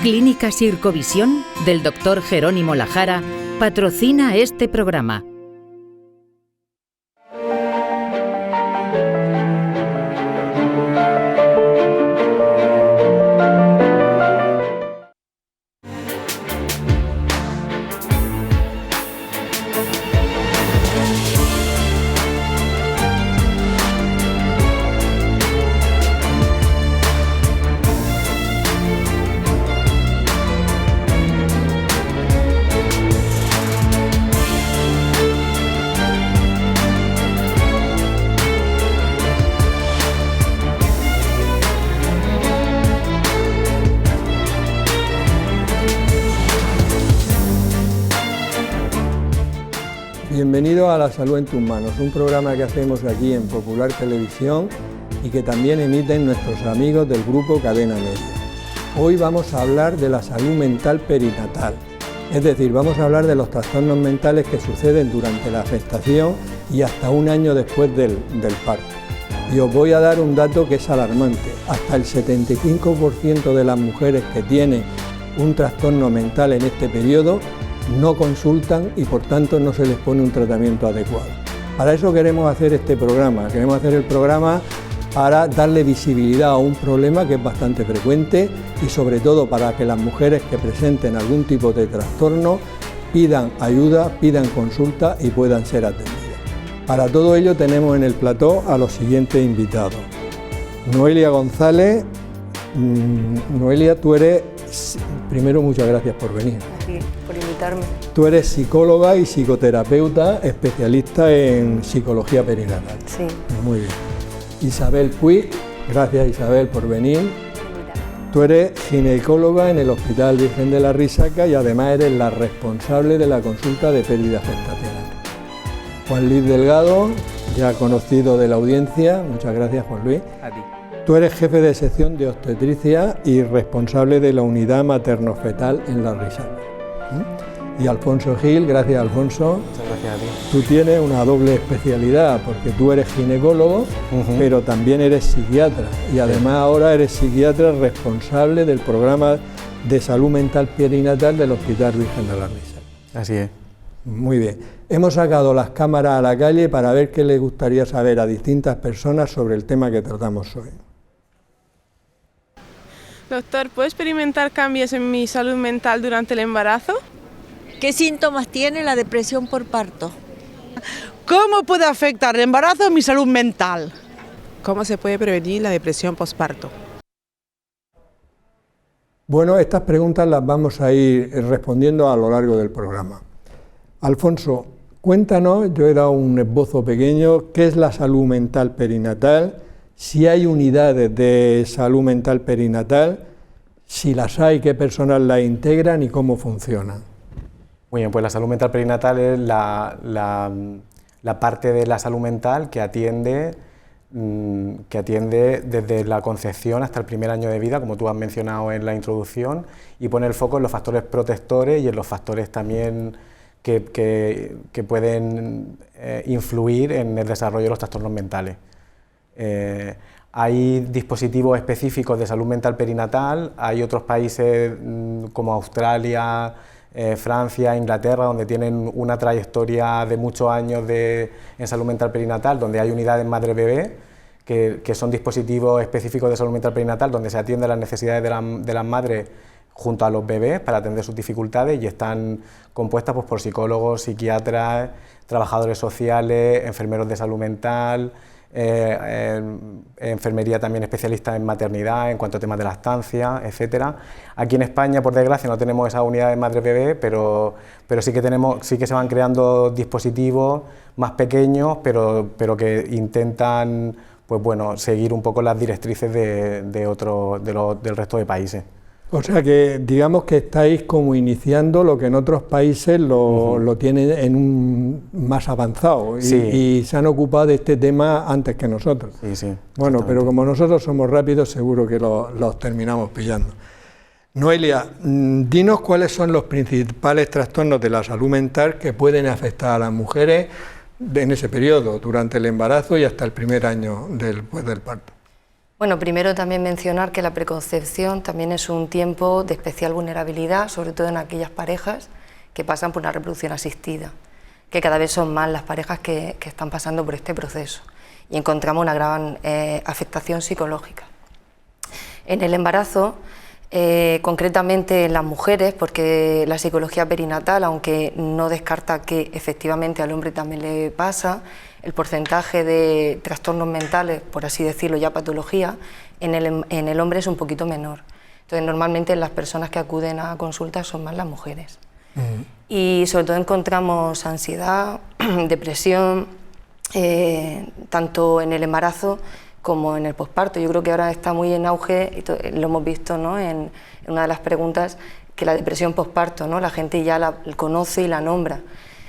Clínica Sircovisión del Dr. Jerónimo Lajara patrocina este programa. Bienvenido a La Salud en tus manos, un programa que hacemos aquí en Popular Televisión y que también emiten nuestros amigos del grupo Cadena Media. Hoy vamos a hablar de la salud mental perinatal, es decir, vamos a hablar de los trastornos mentales que suceden durante la gestación y hasta un año después del parto. Y os voy a dar un dato que es alarmante, hasta el 75% de las mujeres que tienen un trastorno mental en este periodo no consultan y por tanto no se les pone un tratamiento adecuado. Para eso queremos hacer este programa, queremos hacer el programa para darle visibilidad a un problema que es bastante frecuente y sobre todo para que las mujeres que presenten algún tipo de trastorno pidan ayuda, pidan consulta y puedan ser atendidas. Para todo ello tenemos en el plató a los siguientes invitados. Noelia González. Noelia, tú eres, primero muchas gracias por venir. Aquí, por invitarme. Tú eres psicóloga y psicoterapeuta, especialista en psicología perinatal. Sí. Muy bien. Isabel Puig, gracias Isabel por venir. Tú eres ginecóloga en el Hospital Virgen de la Risaca y además eres la responsable de la consulta de pérdida gestacional. Juan Luis Delgado, ya conocido de la audiencia, muchas gracias Juan Luis. A ti. Tú eres jefe de sección de obstetricia y responsable de la unidad materno-fetal en la Risaca. Y Alfonso Gil, gracias Alfonso. Muchas gracias a ti. Tú tienes una doble especialidad porque tú eres ginecólogo, pero también eres psiquiatra y además ahora eres psiquiatra responsable del programa de salud mental perinatal del Hospital Virgen de la Risaca. Así es. Muy bien. Hemos sacado las cámaras a la calle para ver qué les gustaría saber a distintas personas sobre el tema que tratamos hoy. Doctor, ¿puedo experimentar cambios en mi salud mental durante el embarazo? ¿Qué síntomas tiene la depresión por parto? ¿Cómo puede afectar el embarazo a mi salud mental? ¿Cómo se puede prevenir la depresión postparto? Bueno, estas preguntas las vamos a ir respondiendo a lo largo del programa. Alfonso, cuéntanos, yo he dado un esbozo pequeño, ¿qué es la salud mental perinatal? Si hay unidades de salud mental perinatal, si las hay, qué personas las integran y cómo funcionan. Muy bien, pues la salud mental perinatal es la parte de la salud mental que atiende desde la concepción hasta el primer año de vida, como tú has mencionado en la introducción, y pone el foco en los factores protectores y en los factores también que pueden influir en el desarrollo de los trastornos mentales. Hay dispositivos específicos de salud mental perinatal, hay otros países como Australia, Francia, Inglaterra, donde tienen una trayectoria de muchos años en salud mental perinatal, donde hay unidades madre-bebé, que son dispositivos específicos de salud mental perinatal, donde se atienden las necesidades de las madres junto a los bebés para atender sus dificultades y están compuestas pues, por psicólogos, psiquiatras, trabajadores sociales, enfermeros de salud mental, enfermería también especialista en maternidad, en cuanto a temas de lactancia, etcétera. Aquí en España, por desgracia, no tenemos esa unidad de madre-bebé, pero sí que se van creando dispositivos más pequeños, pero que intentan pues bueno, seguir un poco las directrices del resto de países. O sea que digamos que estáis como iniciando lo que en otros países lo tienen en un más avanzado y se han ocupado de este tema antes que nosotros. Sí, bueno, pero como nosotros somos rápidos seguro que los terminamos pillando. Noelia, dinos cuáles son los principales trastornos de la salud mental que pueden afectar a las mujeres en ese periodo, durante el embarazo y hasta el primer año después del parto. Bueno, primero también mencionar que la preconcepción también es un tiempo de especial vulnerabilidad, sobre todo en aquellas parejas que pasan por una reproducción asistida, que cada vez son más las parejas que están pasando por este proceso y encontramos una gran afectación psicológica. En el embarazo, concretamente en las mujeres, porque la psicología perinatal, aunque no descarta que efectivamente al hombre también le pasa, el porcentaje de trastornos mentales, por así decirlo, ya patología, en el hombre es un poquito menor. Entonces, normalmente las personas que acuden a consultas son más las mujeres. Y sobre todo encontramos ansiedad, depresión, tanto en el embarazo como en el posparto. Yo creo que ahora está muy en auge, y lo hemos visto, ¿no?, en una de las preguntas, que la depresión posparto, ¿no?, la gente ya la conoce y la nombra.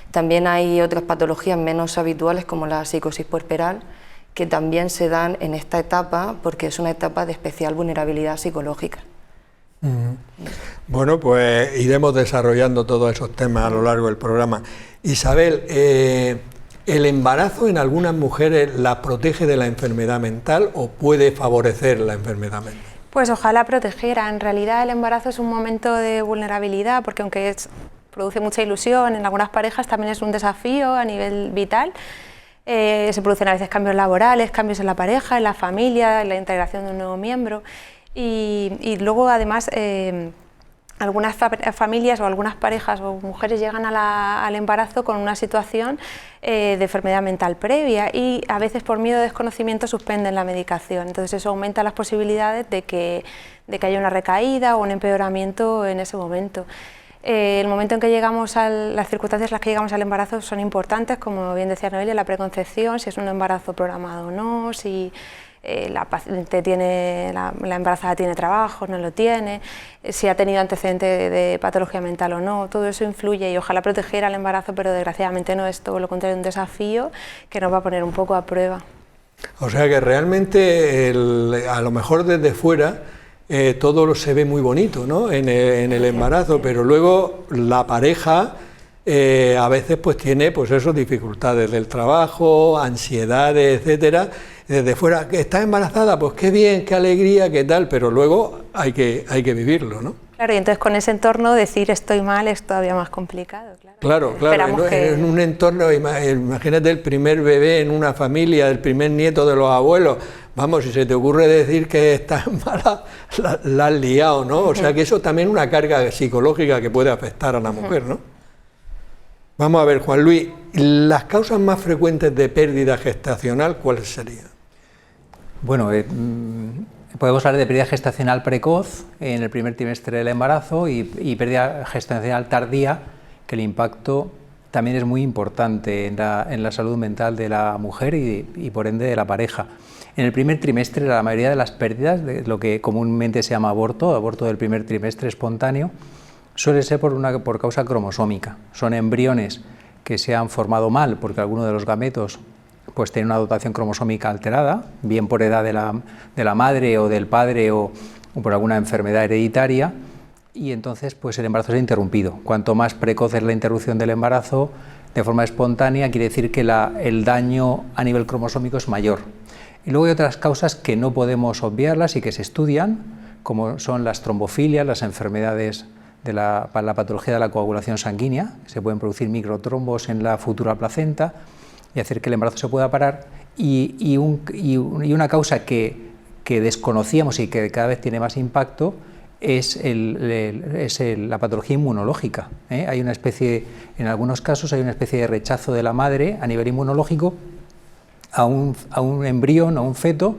También hay otras patologías menos habituales como la psicosis puerperal, que también se dan en esta etapa porque es una etapa de especial vulnerabilidad psicológica. Bueno, pues iremos desarrollando todos esos temas a lo largo del programa. Isabel, ¿el embarazo en algunas mujeres la protege de la enfermedad mental o puede favorecer la enfermedad mental? Pues ojalá protegiera. En realidad el embarazo es un momento de vulnerabilidad porque aunque produce mucha ilusión en algunas parejas, también es un desafío a nivel vital. Se producen a veces cambios laborales, cambios en la pareja, en la familia, en la integración de un nuevo miembro y luego además algunas familias o algunas parejas o mujeres llegan al embarazo con una situación de enfermedad mental previa y a veces por miedo o desconocimiento suspenden la medicación. Entonces eso aumenta las posibilidades de que haya una recaída o un empeoramiento en ese momento. El momento en que llegamos las circunstancias en las que llegamos al embarazo son importantes, como bien decía Noelia, la preconcepción, si es un embarazo programado o no, si la embarazada tiene trabajo, no lo tiene, si ha tenido antecedentes de patología mental o no, todo eso influye y ojalá protegiera el embarazo, pero desgraciadamente no, es todo lo contrario, un desafío que nos va a poner un poco a prueba. O sea que realmente a lo mejor desde fuera todo se ve muy bonito, ¿no?, en el embarazo, pero luego la pareja a veces pues tiene pues eso, dificultades del trabajo, ansiedades, etcétera. Desde fuera, que ¿estás embarazada? Pues qué bien, qué alegría, qué tal, pero luego hay que vivirlo, ¿no? Claro, y entonces con ese entorno decir estoy mal es todavía más complicado. Claro, en un entorno, imagínate el primer bebé en una familia, el primer nieto de los abuelos, vamos, si se te ocurre decir que estás mala, la has liado, ¿no? O sea que eso también es una carga psicológica que puede afectar a la mujer, ¿no? Vamos a ver, Juan Luis, las causas más frecuentes de pérdida gestacional, ¿cuáles serían? Bueno, podemos hablar de pérdida gestacional precoz en el primer trimestre del embarazo y pérdida gestacional tardía, que el impacto también es muy importante en la salud mental de la mujer y por ende de la pareja. En el primer trimestre la mayoría de las pérdidas, de lo que comúnmente se llama aborto del primer trimestre espontáneo, suele ser por causa cromosómica. Son embriones que se han formado mal porque alguno de los gametos pues tiene una dotación cromosómica alterada, bien por edad de la madre o del padre o por alguna enfermedad hereditaria, y entonces pues el embarazo es interrumpido. Cuanto más precoz es la interrupción del embarazo de forma espontánea, quiere decir que el daño a nivel cromosómico es mayor. Y luego hay otras causas que no podemos obviarlas y que se estudian, como son las trombofilias, las enfermedades para la patología de la coagulación sanguínea, se pueden producir microtrombos en la futura placenta y hacer que el embarazo se pueda parar, y una causa que desconocíamos y que cada vez tiene más impacto es la patología inmunológica. Hay una especie, en algunos casos hay una especie de rechazo de la madre a nivel inmunológico a un embrión, a un feto,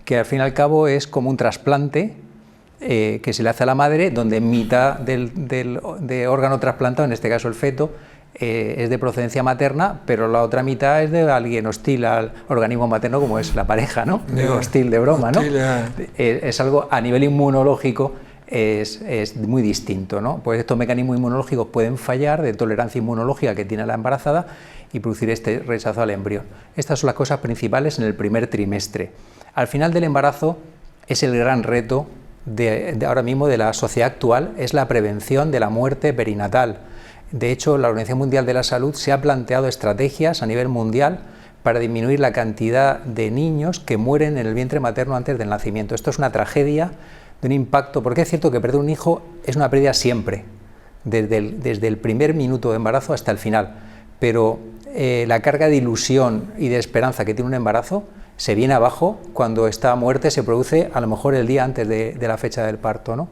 que al fin y al cabo es como un trasplante que se le hace a la madre, donde mitad de órgano trasplantado, en este caso el feto, es de procedencia materna, pero la otra mitad es de alguien hostil al organismo materno, como es la pareja, ¿no? Hostil de broma, ¿no? Es algo a nivel inmunológico, es muy distinto, ¿no? Pues estos mecanismos inmunológicos pueden fallar de tolerancia inmunológica que tiene la embarazada y producir este rechazo al embrión. Estas son las cosas principales en el primer trimestre. Al final del embarazo es el gran reto de ahora mismo de la sociedad actual, es la prevención de la muerte perinatal. De hecho, la Organización Mundial de la Salud se ha planteado estrategias a nivel mundial para disminuir la cantidad de niños que mueren en el vientre materno antes del nacimiento. Esto es una tragedia de un impacto, porque es cierto que perder un hijo es una pérdida siempre, desde el primer minuto de embarazo hasta el final, pero la carga de ilusión y de esperanza que tiene un embarazo se viene abajo cuando esta muerte se produce a lo mejor el día antes de la fecha del parto, ¿no?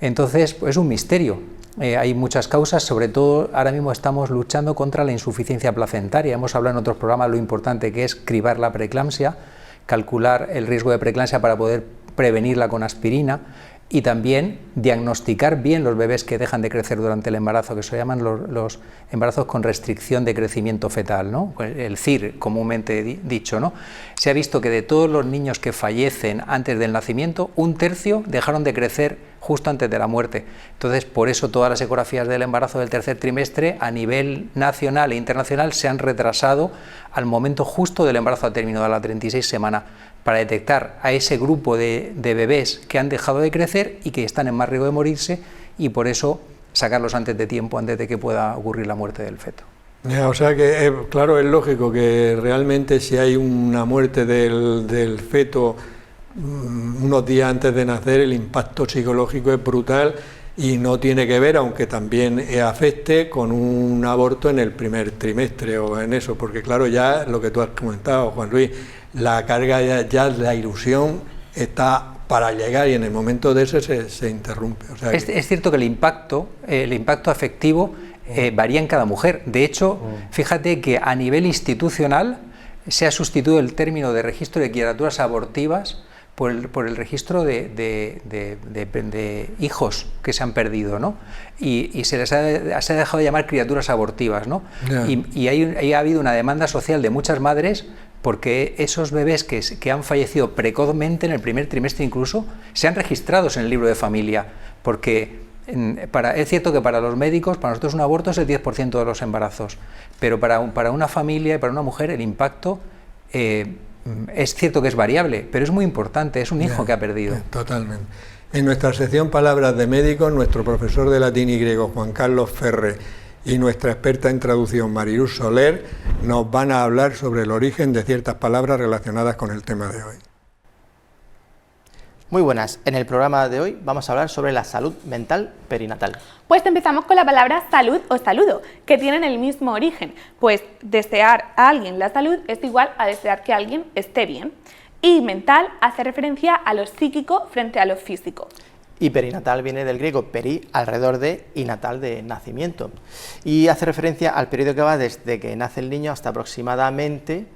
Entonces, pues es un misterio. Hay muchas causas, sobre todo ahora mismo estamos luchando contra la insuficiencia placentaria. Hemos hablado en otros programas lo importante que es cribar la preeclampsia, calcular el riesgo de preeclampsia para poder prevenirla con aspirina y también diagnosticar bien los bebés que dejan de crecer durante el embarazo, que se llaman los embarazos con restricción de crecimiento fetal, ¿no? El CIR, comúnmente dicho, ¿no? Se ha visto que de todos los niños que fallecen antes del nacimiento, 1/3 dejaron de crecer justo antes de la muerte. Entonces, por eso todas las ecografías del embarazo del tercer trimestre a nivel nacional e internacional se han retrasado al momento justo del embarazo a término de la 36 semana, para detectar a ese grupo de bebés que han dejado de crecer y que están en más riesgo de morirse, y por eso sacarlos antes de tiempo, antes de que pueda ocurrir la muerte del feto. O sea que, claro, es lógico que realmente si hay una muerte del feto unos días antes de nacer, el impacto psicológico es brutal y no tiene que ver, aunque también afecte, con un aborto en el primer trimestre o en eso, porque claro, ya lo que tú has comentado, Juan Luis, la carga ya la ilusión está para llegar y en el momento de ese se interrumpe. O sea es cierto que el impacto afectivo varía en cada mujer. De hecho, fíjate que a nivel institucional se ha sustituido el término de registro de criaturas abortivas por el registro de hijos que se han perdido, ¿no? Y se les ha dejado de llamar criaturas abortivas, ¿no? Yeah. Y ha habido una demanda social de muchas madres porque esos bebés que han fallecido precozmente en el primer trimestre incluso sean registrados en el libro de familia, porque es cierto que para los médicos, para nosotros un aborto es el 10% de los embarazos, pero para una familia y para una mujer el impacto es cierto que es variable, pero es muy importante, es un hijo que ha perdido. Totalmente. En nuestra sección Palabras de Médicos, nuestro profesor de latín y griego, Juan Carlos Ferre, y nuestra experta en traducción, Mariluz Soler, nos van a hablar sobre el origen de ciertas palabras relacionadas con el tema de hoy. Muy buenas, en el programa de hoy vamos a hablar sobre la salud mental perinatal. Pues empezamos con la palabra salud o saludo, que tienen el mismo origen, pues desear a alguien la salud es igual a desear que alguien esté bien, y mental hace referencia a lo psíquico frente a lo físico. Y perinatal viene del griego peri, alrededor de, y natal, de nacimiento, y hace referencia al periodo que va desde que nace el niño hasta aproximadamente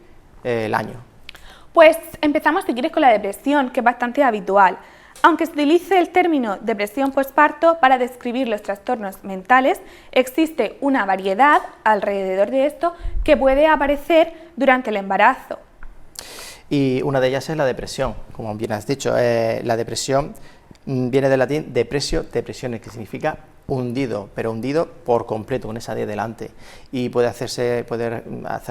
el año. Pues empezamos, si quieres, con la depresión, que es bastante habitual. Aunque se utilice el término depresión posparto para describir los trastornos mentales, existe una variedad alrededor de esto que puede aparecer durante el embarazo. Y una de ellas es la depresión, como bien has dicho. La depresión viene del latín depressio, depresione, que significa hundido, pero hundido por completo, con esa D delante, y puede hacer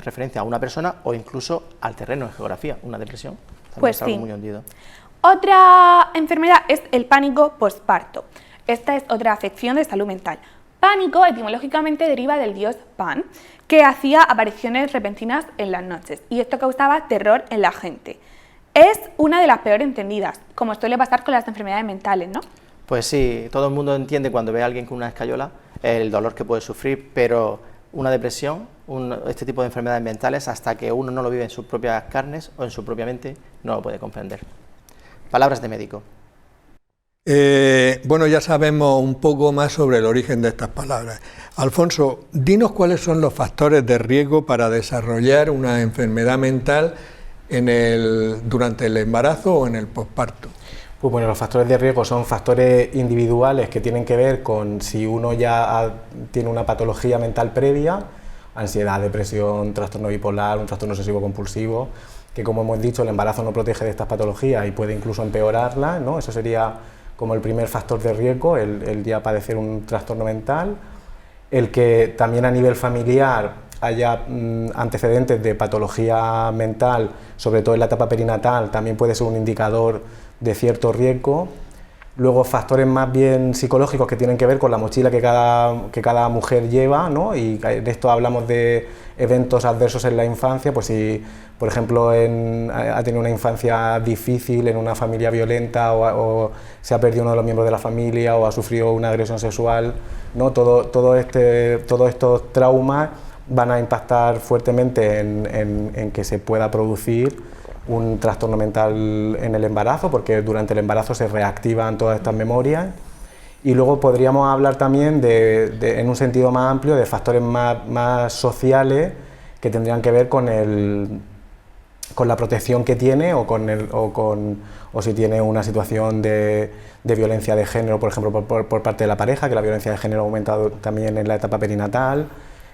referencia a una persona o incluso al terreno en geografía. Una depresión también pues es algo sí. muy hundido. Otra enfermedad es el pánico posparto. Esta es otra afección de salud mental. Pánico etimológicamente deriva del dios Pan, que hacía apariciones repentinas en las noches, y esto causaba terror en la gente. Es una de las peor entendidas, como suele pasar con las enfermedades mentales, ¿no? Pues sí, todo el mundo entiende cuando ve a alguien con una escayola el dolor que puede sufrir, pero una depresión, este tipo de enfermedades mentales, hasta que uno no lo vive en sus propias carnes o en su propia mente, no lo puede comprender. Palabras de médico. Bueno, ya sabemos un poco más sobre el origen de estas palabras. Alfonso, dinos cuáles son los factores de riesgo para desarrollar una enfermedad mental durante el embarazo o en el posparto. Pues bueno, los factores de riesgo son factores individuales que tienen que ver con si uno ya tiene una patología mental previa, ansiedad, depresión, trastorno bipolar, un trastorno obsesivo compulsivo, que como hemos dicho el embarazo no protege de estas patologías y puede incluso empeorarlas, ¿no? Eso sería como el primer factor de riesgo, el ya padecer un trastorno mental, el que también a nivel familiar haya antecedentes de patología mental, sobre todo en la etapa perinatal, también puede ser un indicador de cierto riesgo. Luego factores más bien psicológicos que tienen que ver con la mochila que cada mujer lleva, ¿no? Y de esto hablamos de eventos adversos en la infancia, pues si por ejemplo ha tenido una infancia difícil en una familia violenta o se ha perdido uno de los miembros de la familia o ha sufrido una agresión sexual, ¿no? Todos estos traumas van a impactar fuertemente en que se pueda producir un trastorno mental en el embarazo, porque durante el embarazo se reactivan todas estas memorias. Y luego podríamos hablar también en un sentido más amplio de factores más sociales que tendrían que ver con la protección que tiene o si tiene una situación de violencia de género, por ejemplo, por parte de la pareja, que la violencia de género ha aumentado también en la etapa perinatal.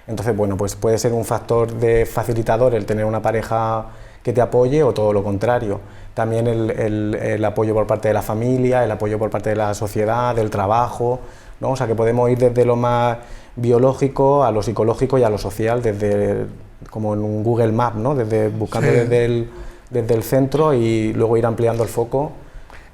Entonces, bueno, pues puede ser un factor de facilitador el tener una pareja que te apoye o todo lo contrario. También el apoyo por parte de la familia, el apoyo por parte de la sociedad, del trabajo, ¿no? O sea que podemos ir desde lo más biológico a lo psicológico y a lo social, desde como en un Google Maps, ¿no? Buscando sí, desde el centro y luego ir ampliando el foco.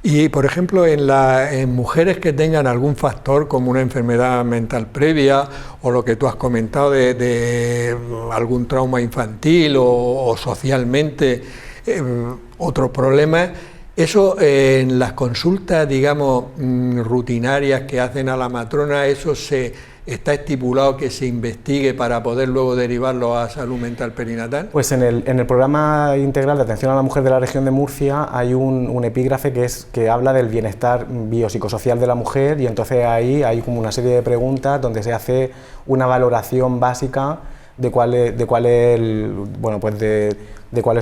Y, por ejemplo, en mujeres que tengan algún factor como una enfermedad mental previa o lo que tú has comentado de algún trauma infantil o socialmente otros problemas, eso en las consultas, digamos, rutinarias que hacen a la matrona, eso ¿está estipulado que se investigue para poder luego derivarlo a salud mental perinatal? Pues en el programa integral de atención a la mujer de la región de Murcia hay un epígrafe que habla del bienestar biopsicosocial de la mujer, y entonces ahí hay como una serie de preguntas donde se hace una valoración básica de cuáles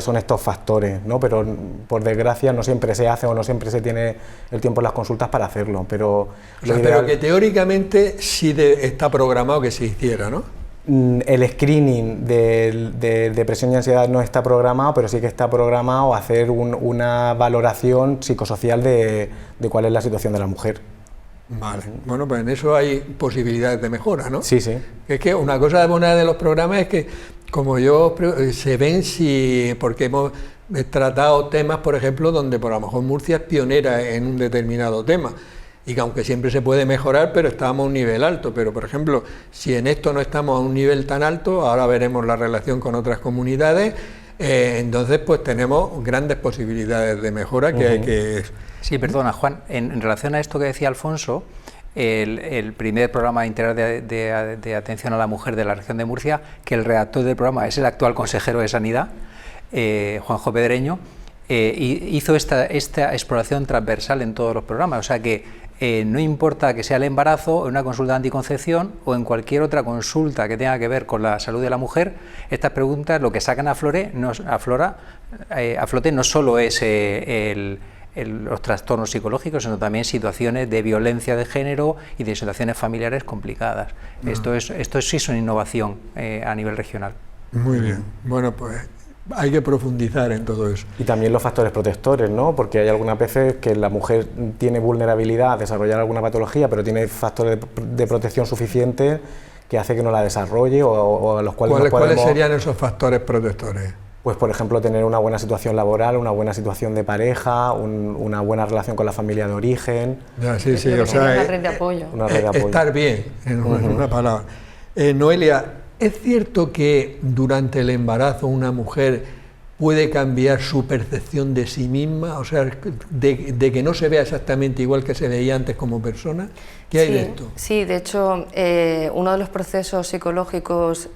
son estos factores, ¿no? Pero por desgracia no siempre se hace o no siempre se tiene el tiempo en las consultas para hacerlo, pero pero que teóricamente sí está programado que se hiciera, ¿no? El screening de depresión y ansiedad no está programado, pero sí que está programado hacer una valoración psicosocial de cuál es la situación de la mujer. Vale, bueno, pues en eso hay posibilidades de mejora, ¿no? Sí, sí. Es que una cosa buena de los programas es que, como se ven porque hemos tratado temas, por ejemplo, donde por lo mejor Murcia es pionera en un determinado tema, y que aunque siempre se puede mejorar, pero estábamos a un nivel alto, pero por ejemplo, si en esto no estamos a un nivel tan alto, ahora veremos la relación con otras comunidades, entonces pues tenemos grandes posibilidades de mejora que hay que... Sí, perdona, Juan, en relación a esto que decía Alfonso, el primer programa integral de atención a la mujer de la región de Murcia, que el redactor del programa es el actual consejero de Sanidad, Juanjo Pedreño, hizo esta exploración transversal en todos los programas, o sea que no importa que sea el embarazo, en una consulta de anticoncepción o en cualquier otra consulta que tenga que ver con la salud de la mujer, estas preguntas lo que sacan a flote no solo es los trastornos psicológicos, sino también situaciones de violencia de género y de situaciones familiares complicadas. Esto sí es una innovación a nivel regional. Muy bien, bueno, pues hay que profundizar en todo eso. Y también los factores protectores, ¿no? Porque hay algunas veces que la mujer tiene vulnerabilidad a desarrollar alguna patología, pero tiene factores de protección suficientes que hace que no la desarrolle o a los cuales ¿Cuáles serían esos factores protectores? Pues, por ejemplo, tener una buena situación laboral, una buena situación de pareja, una buena relación con la familia de origen. Ya, sí, o sea, una red de apoyo. Estar bien, en una palabra. Noelia, ¿es cierto que durante el embarazo una mujer puede cambiar su percepción de sí misma? O sea, de que no se vea exactamente igual que se veía antes como persona. ¿Qué hay de esto? Sí, de hecho, uno de los procesos psicológicos,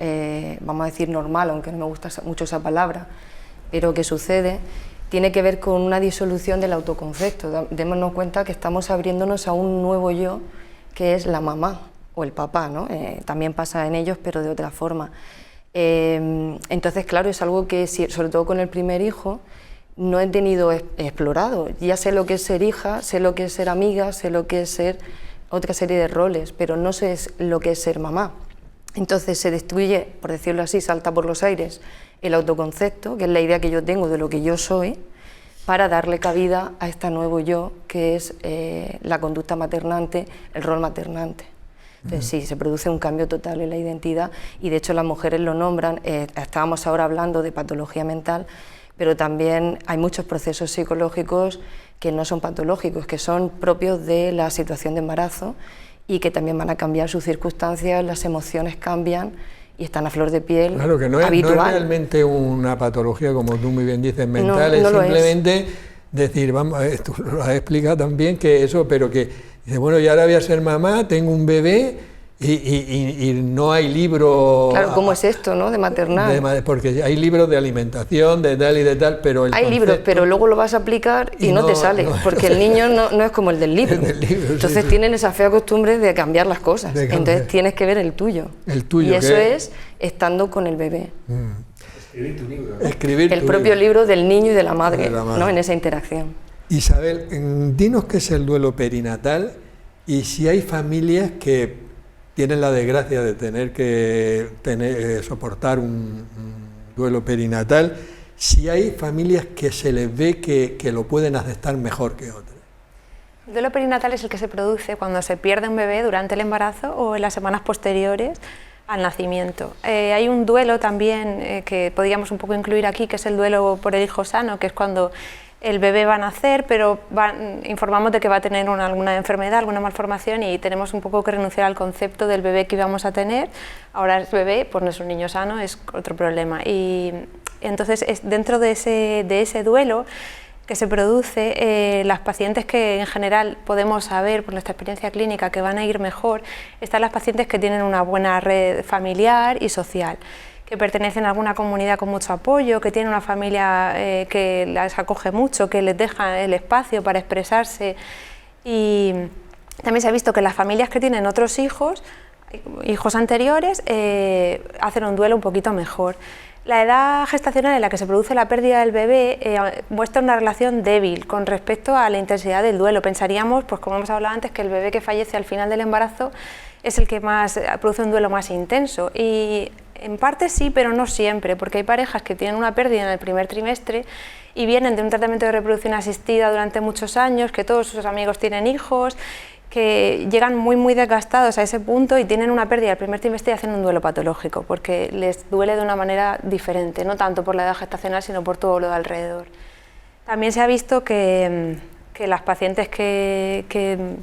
vamos a decir normal, aunque no me gusta mucho esa palabra, pero que sucede, tiene que ver con una disolución del autoconcepto. Démonos cuenta que estamos abriéndonos a un nuevo yo, que es la mamá o el papá, ¿no? También pasa en ellos, pero de otra forma. Entonces, claro, es algo que, sobre todo con el primer hijo, no he tenido explorado. Ya sé lo que es ser hija, sé lo que es ser amiga, sé lo que es ser otra serie de roles, pero no sé lo que es ser mamá. Entonces se destruye, por decirlo así, salta por los aires el autoconcepto, que es la idea que yo tengo de lo que yo soy, para darle cabida a este nuevo yo, que es la conducta maternante, el rol maternante. Entonces sí, se produce un cambio total en la identidad, y de hecho las mujeres lo nombran. Estábamos ahora hablando de patología mental, pero también hay muchos procesos psicológicos que no son patológicos, que son propios de la situación de embarazo y que también van a cambiar sus circunstancias, las emociones cambian y están a flor de piel. Claro, que no es realmente una patología, como tú muy bien dices, mental, es simplemente decir, vamos, tú lo has explicado también, que eso, pero que, dice, bueno, yo ahora voy a ser mamá, tengo un bebé, y no hay libros... Claro, ¿cómo es esto, no?, de maternal. Porque hay libros de alimentación, de tal y de tal, pero... Hay libros, pero luego lo vas a aplicar y no te sale, porque el niño no es como el del libro. Entonces tienen esa fea costumbre de cambiar las cosas, entonces tienes que ver el tuyo. El tuyo, y eso es estando con el bebé. Escribir tu libro. Escribir el propio libro del niño y de la madre, ¿no?, en esa interacción. Isabel, dinos qué es el duelo perinatal y si hay familias que tienen la desgracia de tener que soportar un duelo perinatal, si hay familias que se les ve que lo pueden aceptar mejor que otras. El duelo perinatal es el que se produce cuando se pierde un bebé durante el embarazo o en las semanas posteriores al nacimiento. Hay un duelo también que podríamos un poco incluir aquí, que es el duelo por el hijo sano, que es cuando el bebé va a nacer, pero informamos de que va a tener alguna enfermedad, alguna malformación y tenemos un poco que renunciar al concepto del bebé que íbamos a tener. Ahora es bebé, pues no es un niño sano, es otro problema. Y entonces dentro de ese duelo que se produce, las pacientes que en general podemos saber por nuestra experiencia clínica que van a ir mejor, están las pacientes que tienen una buena red familiar y social, que pertenecen a alguna comunidad con mucho apoyo, que tienen una familia que las acoge mucho, que les deja el espacio para expresarse. Y también se ha visto que las familias que tienen otros hijos anteriores, hacen un duelo un poquito mejor. La edad gestacional en la que se produce la pérdida del bebé muestra una relación débil con respecto a la intensidad del duelo. Pensaríamos, pues como hemos hablado antes, que el bebé que fallece al final del embarazo es el que más produce un duelo más intenso. Y en parte sí, pero no siempre, porque hay parejas que tienen una pérdida en el primer trimestre y vienen de un tratamiento de reproducción asistida durante muchos años, que todos sus amigos tienen hijos, que llegan muy desgastados a ese punto y tienen una pérdida el primer trimestre y hacen un duelo patológico, porque les duele de una manera diferente, no tanto por la edad gestacional, sino por todo lo de alrededor. También se ha visto que las pacientes que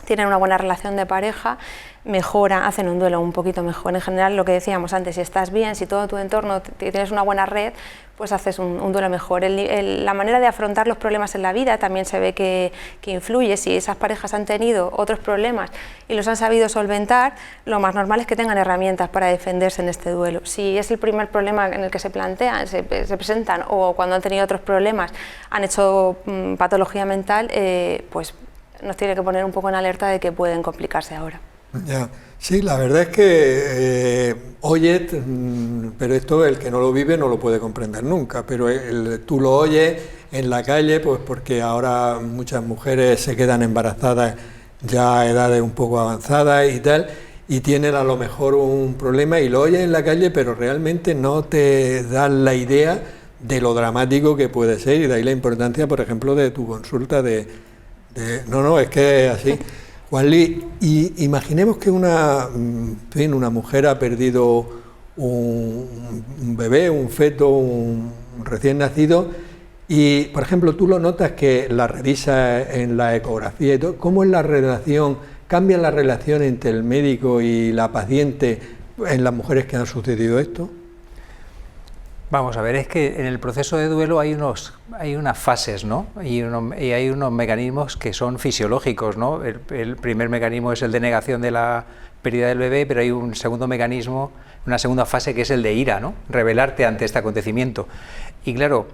tienen una buena relación de pareja mejoran, hacen un duelo un poquito mejor. En general, lo que decíamos antes, si estás bien, si todo tu entorno tienes una buena red, pues haces un duelo mejor. La manera de afrontar los problemas en la vida también se ve que influye. Si esas parejas han tenido otros problemas y los han sabido solventar, lo más normal es que tengan herramientas para defenderse en este duelo. Si es el primer problema en el que se plantean, se presentan, o cuando han tenido otros problemas han hecho patología mental, pues nos tiene que poner un poco en alerta de que pueden complicarse ahora. Ya. Sí, la verdad es que oyes, pero esto el que no lo vive no lo puede comprender nunca, pero tú lo oyes en la calle, pues porque ahora muchas mujeres se quedan embarazadas ya a edades un poco avanzadas y tal, y tienen a lo mejor un problema y lo oyes en la calle, pero realmente no te dan la idea de lo dramático que puede ser, y de ahí la importancia, por ejemplo, de tu consulta no, es que es así. Juanli, y imaginemos que una mujer ha perdido un bebé, un feto, un recién nacido, y por ejemplo tú lo notas que la revisas en la ecografía y todo. ¿Cómo es la relación, cambia la relación entre el médico y la paciente en las mujeres que han sucedido esto? Vamos a ver, es que en el proceso de duelo hay unas fases, ¿no? Y hay unos mecanismos que son fisiológicos, ¿no? El primer mecanismo es el de negación de la pérdida del bebé, pero hay un segundo mecanismo, una segunda fase que es el de ira, ¿no? Rebelarte ante este acontecimiento. Y claro,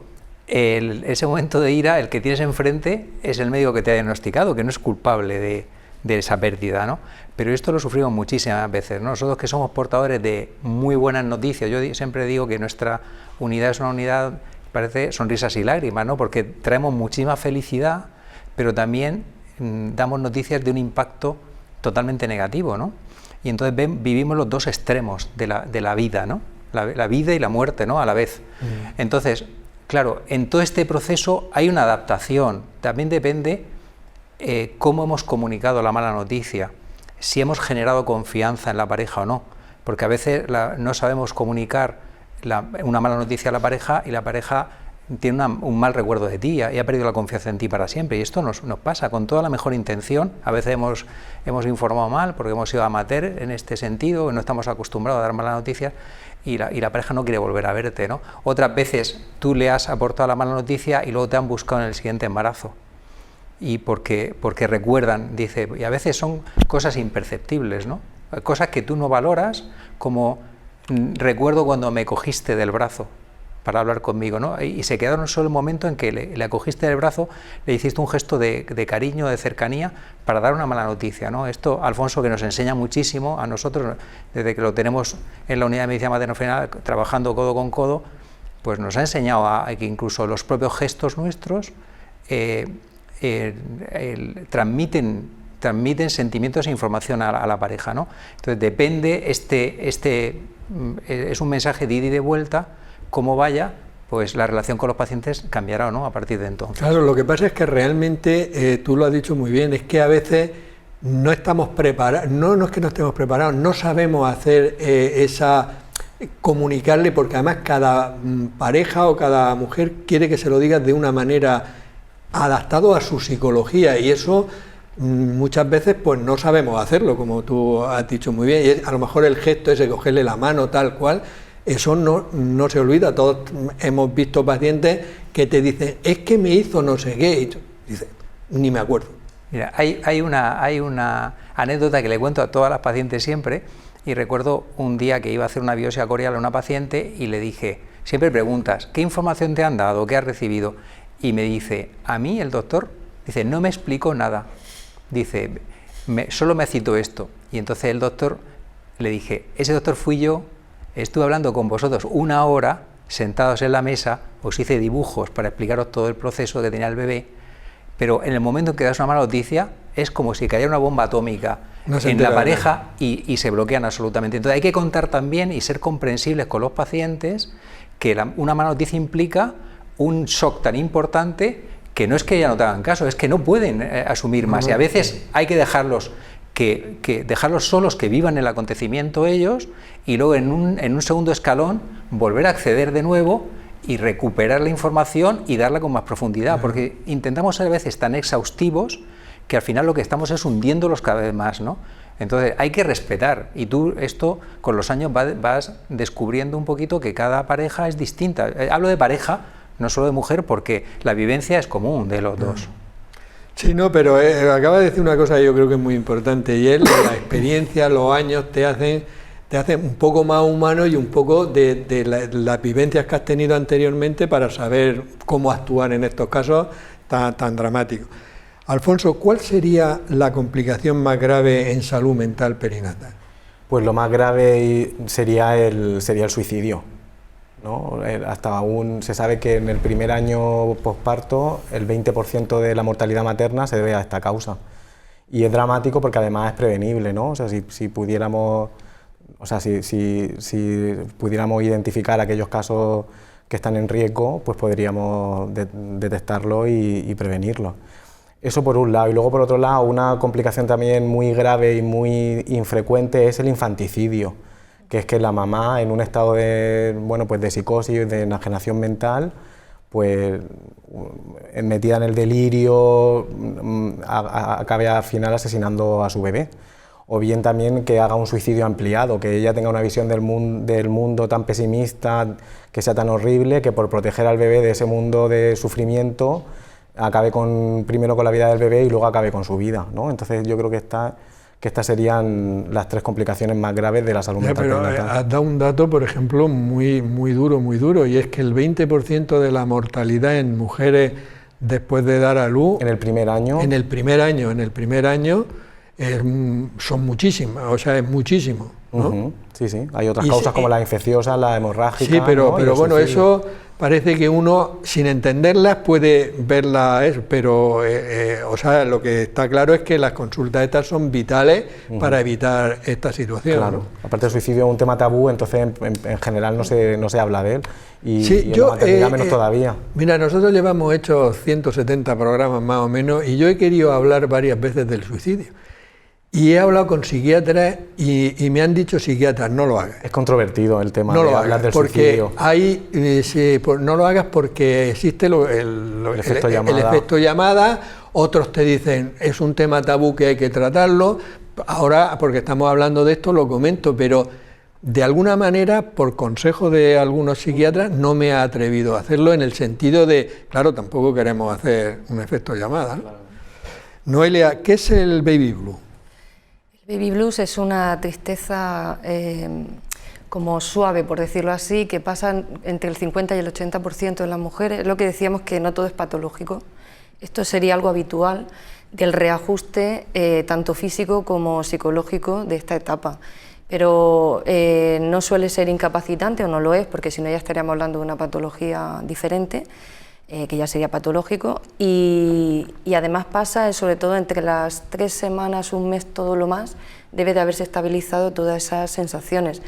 ese momento de ira, el que tienes enfrente es el médico que te ha diagnosticado, que no es culpable de esa pérdida, ¿no? Pero esto lo sufrimos muchísimas veces, ¿no? Nosotros que somos portadores de muy buenas noticias, yo siempre digo que nuestra unidad es una unidad, parece sonrisas y lágrimas, ¿no? Porque traemos muchísima felicidad, pero también damos noticias de un impacto totalmente negativo, ¿no? Y entonces vivimos los dos extremos de la vida, ¿no? La vida y la muerte, ¿no? A la vez. Entonces, claro, en todo este proceso hay una adaptación, también depende cómo hemos comunicado la mala noticia, si hemos generado confianza en la pareja o no, porque a veces no sabemos comunicar una mala noticia a la pareja y la pareja tiene un mal recuerdo de ti y ha perdido la confianza en ti para siempre. Y esto nos pasa con toda la mejor intención. A veces hemos informado mal porque hemos sido amateur en este sentido, no estamos acostumbrados a dar malas noticias y la pareja no quiere volver a verte, ¿no? Otras veces tú le has aportado la mala noticia y luego te han buscado en el siguiente embarazo. Y porque recuerdan, dice, y a veces son cosas imperceptibles, ¿no? Cosas que tú no valoras, como recuerdo cuando me cogiste del brazo para hablar conmigo, ¿no? Y se quedaron solo el momento en que le acogiste del brazo, le hiciste un gesto de cariño, de cercanía, para dar una mala noticia, ¿no? Esto, Alfonso, que nos enseña muchísimo a nosotros, desde que lo tenemos en la unidad de medicina materno-fetal, trabajando codo con codo, pues nos ha enseñado a que incluso los propios gestos nuestros transmiten sentimientos e información a la pareja, ¿no? Entonces depende, es un mensaje de ida y de vuelta, cómo vaya, pues la relación con los pacientes cambiará o no a partir de entonces. Claro, lo que pasa es que realmente, tú lo has dicho muy bien, es que a veces no estamos preparados, no es que no estemos preparados, no sabemos hacer comunicarle, porque además cada pareja o cada mujer quiere que se lo digas de una manera adaptado a su psicología, y eso muchas veces pues no sabemos hacerlo, como tú has dicho muy bien, y a lo mejor el gesto ese, cogerle la mano tal cual, eso no se olvida. Todos hemos visto pacientes que te dicen, es que me hizo no sé qué, y tú dices, ni me acuerdo. Mira, hay una anécdota que le cuento a todas las pacientes siempre, y recuerdo un día que iba a hacer una biopsia corial a una paciente y le dije, siempre preguntas, ¿qué información te han dado? ¿Qué has recibido? Y me dice, a mí el doctor, dice, no me explicó nada, dice, solo me citó esto. Y entonces el doctor, le dije, ese doctor fui yo, estuve hablando con vosotros 1 hora, sentados en la mesa, os hice dibujos para explicaros todo el proceso que tenía el bebé, pero en el momento en que das una mala noticia, es como si cayera una bomba atómica en la pareja y se bloquean absolutamente. Entonces hay que contar también y ser comprensibles con los pacientes que una mala noticia implica un shock tan importante que no es que ya no te hagan caso, es que no pueden asumir más, y a veces hay que dejarlos dejarlos solos, que vivan el acontecimiento ellos, y luego en un segundo escalón volver a acceder de nuevo y recuperar la información y darla con más profundidad, porque intentamos ser a veces tan exhaustivos que al final lo que estamos es hundiéndolos cada vez más, ¿no? Entonces hay que respetar, y tú esto con los años vas descubriendo un poquito que cada pareja es distinta. Hablo de pareja, no solo de mujer, porque la vivencia es común de los dos. Sí, no, pero acaba de decir una cosa que yo creo que es muy importante, y es la experiencia, los años te hacen un poco más humano y un poco de las vivencias que has tenido anteriormente para saber cómo actuar en estos casos tan dramáticos. Alfonso, ¿cuál sería la complicación más grave en salud mental perinatal? Pues lo más grave sería el suicidio, ¿no? Hasta aún se sabe que en el primer año posparto el 20% de la mortalidad materna se debe a esta causa. Y es dramático porque además es prevenible, ¿no? O sea, si pudiéramos identificar aquellos casos que están en riesgo, pues podríamos detectarlo y prevenirlo. Eso por un lado, y luego por otro lado una complicación también muy grave y muy infrecuente es el infanticidio, que es que la mamá en un estado de psicosis, de enajenación mental, pues metida en el delirio, acabe al final asesinando a su bebé. O bien también que haga un suicidio ampliado, que ella tenga una visión del mundo tan pesimista, que sea tan horrible, que por proteger al bebé de ese mundo de sufrimiento, acabe primero con la vida del bebé y luego acabe con su vida, ¿no? Entonces yo creo que estas serían las 3 complicaciones más graves de la salud mental perinatal. Pero has dado un dato, por ejemplo, muy duro, y es que el 20% de la mortalidad en mujeres después de dar a luz... En el primer año, son muchísimas, o sea, es muchísimo, ¿no? Sí, hay otras causas como la infecciosa, la hemorrágica... Sí, pero ¿no? bueno, eso parece que uno, sin entenderlas, puede verlas, pero o sea, lo que está claro es que las consultas estas son vitales para evitar esta situación. Claro, ¿no? aparte el suicidio es un tema tabú, entonces en general no se habla de él, y en la maternidad menos todavía. Mira, nosotros llevamos hechos 170 programas más o menos, y yo he querido hablar varias veces del suicidio. Y he hablado con psiquiatras y me han dicho psiquiatras, no lo hagas. Es controvertido el tema no de lo hablar hagas, del porque suicidio. No lo hagas porque existe el efecto llamada, otros te dicen es un tema tabú que hay que tratarlo. Ahora, porque estamos hablando de esto, lo comento, pero de alguna manera, por consejo de algunos psiquiatras, no me he atrevido a hacerlo en el sentido de, claro, tampoco queremos hacer un efecto llamada, ¿no? Noelia, ¿qué es el baby blue? Baby blues es una tristeza como suave, por decirlo así, que pasa entre el 50 y el 80% de las mujeres. Es lo que decíamos, que no todo es patológico. Esto sería algo habitual del reajuste tanto físico como psicológico de esta etapa. Pero no suele ser incapacitante, o no lo es, porque si no ya estaríamos hablando de una patología diferente, que ya sería patológico, y además pasa sobre todo entre las 3 semanas, un mes, todo lo más, debe de haberse estabilizado todas esas sensaciones.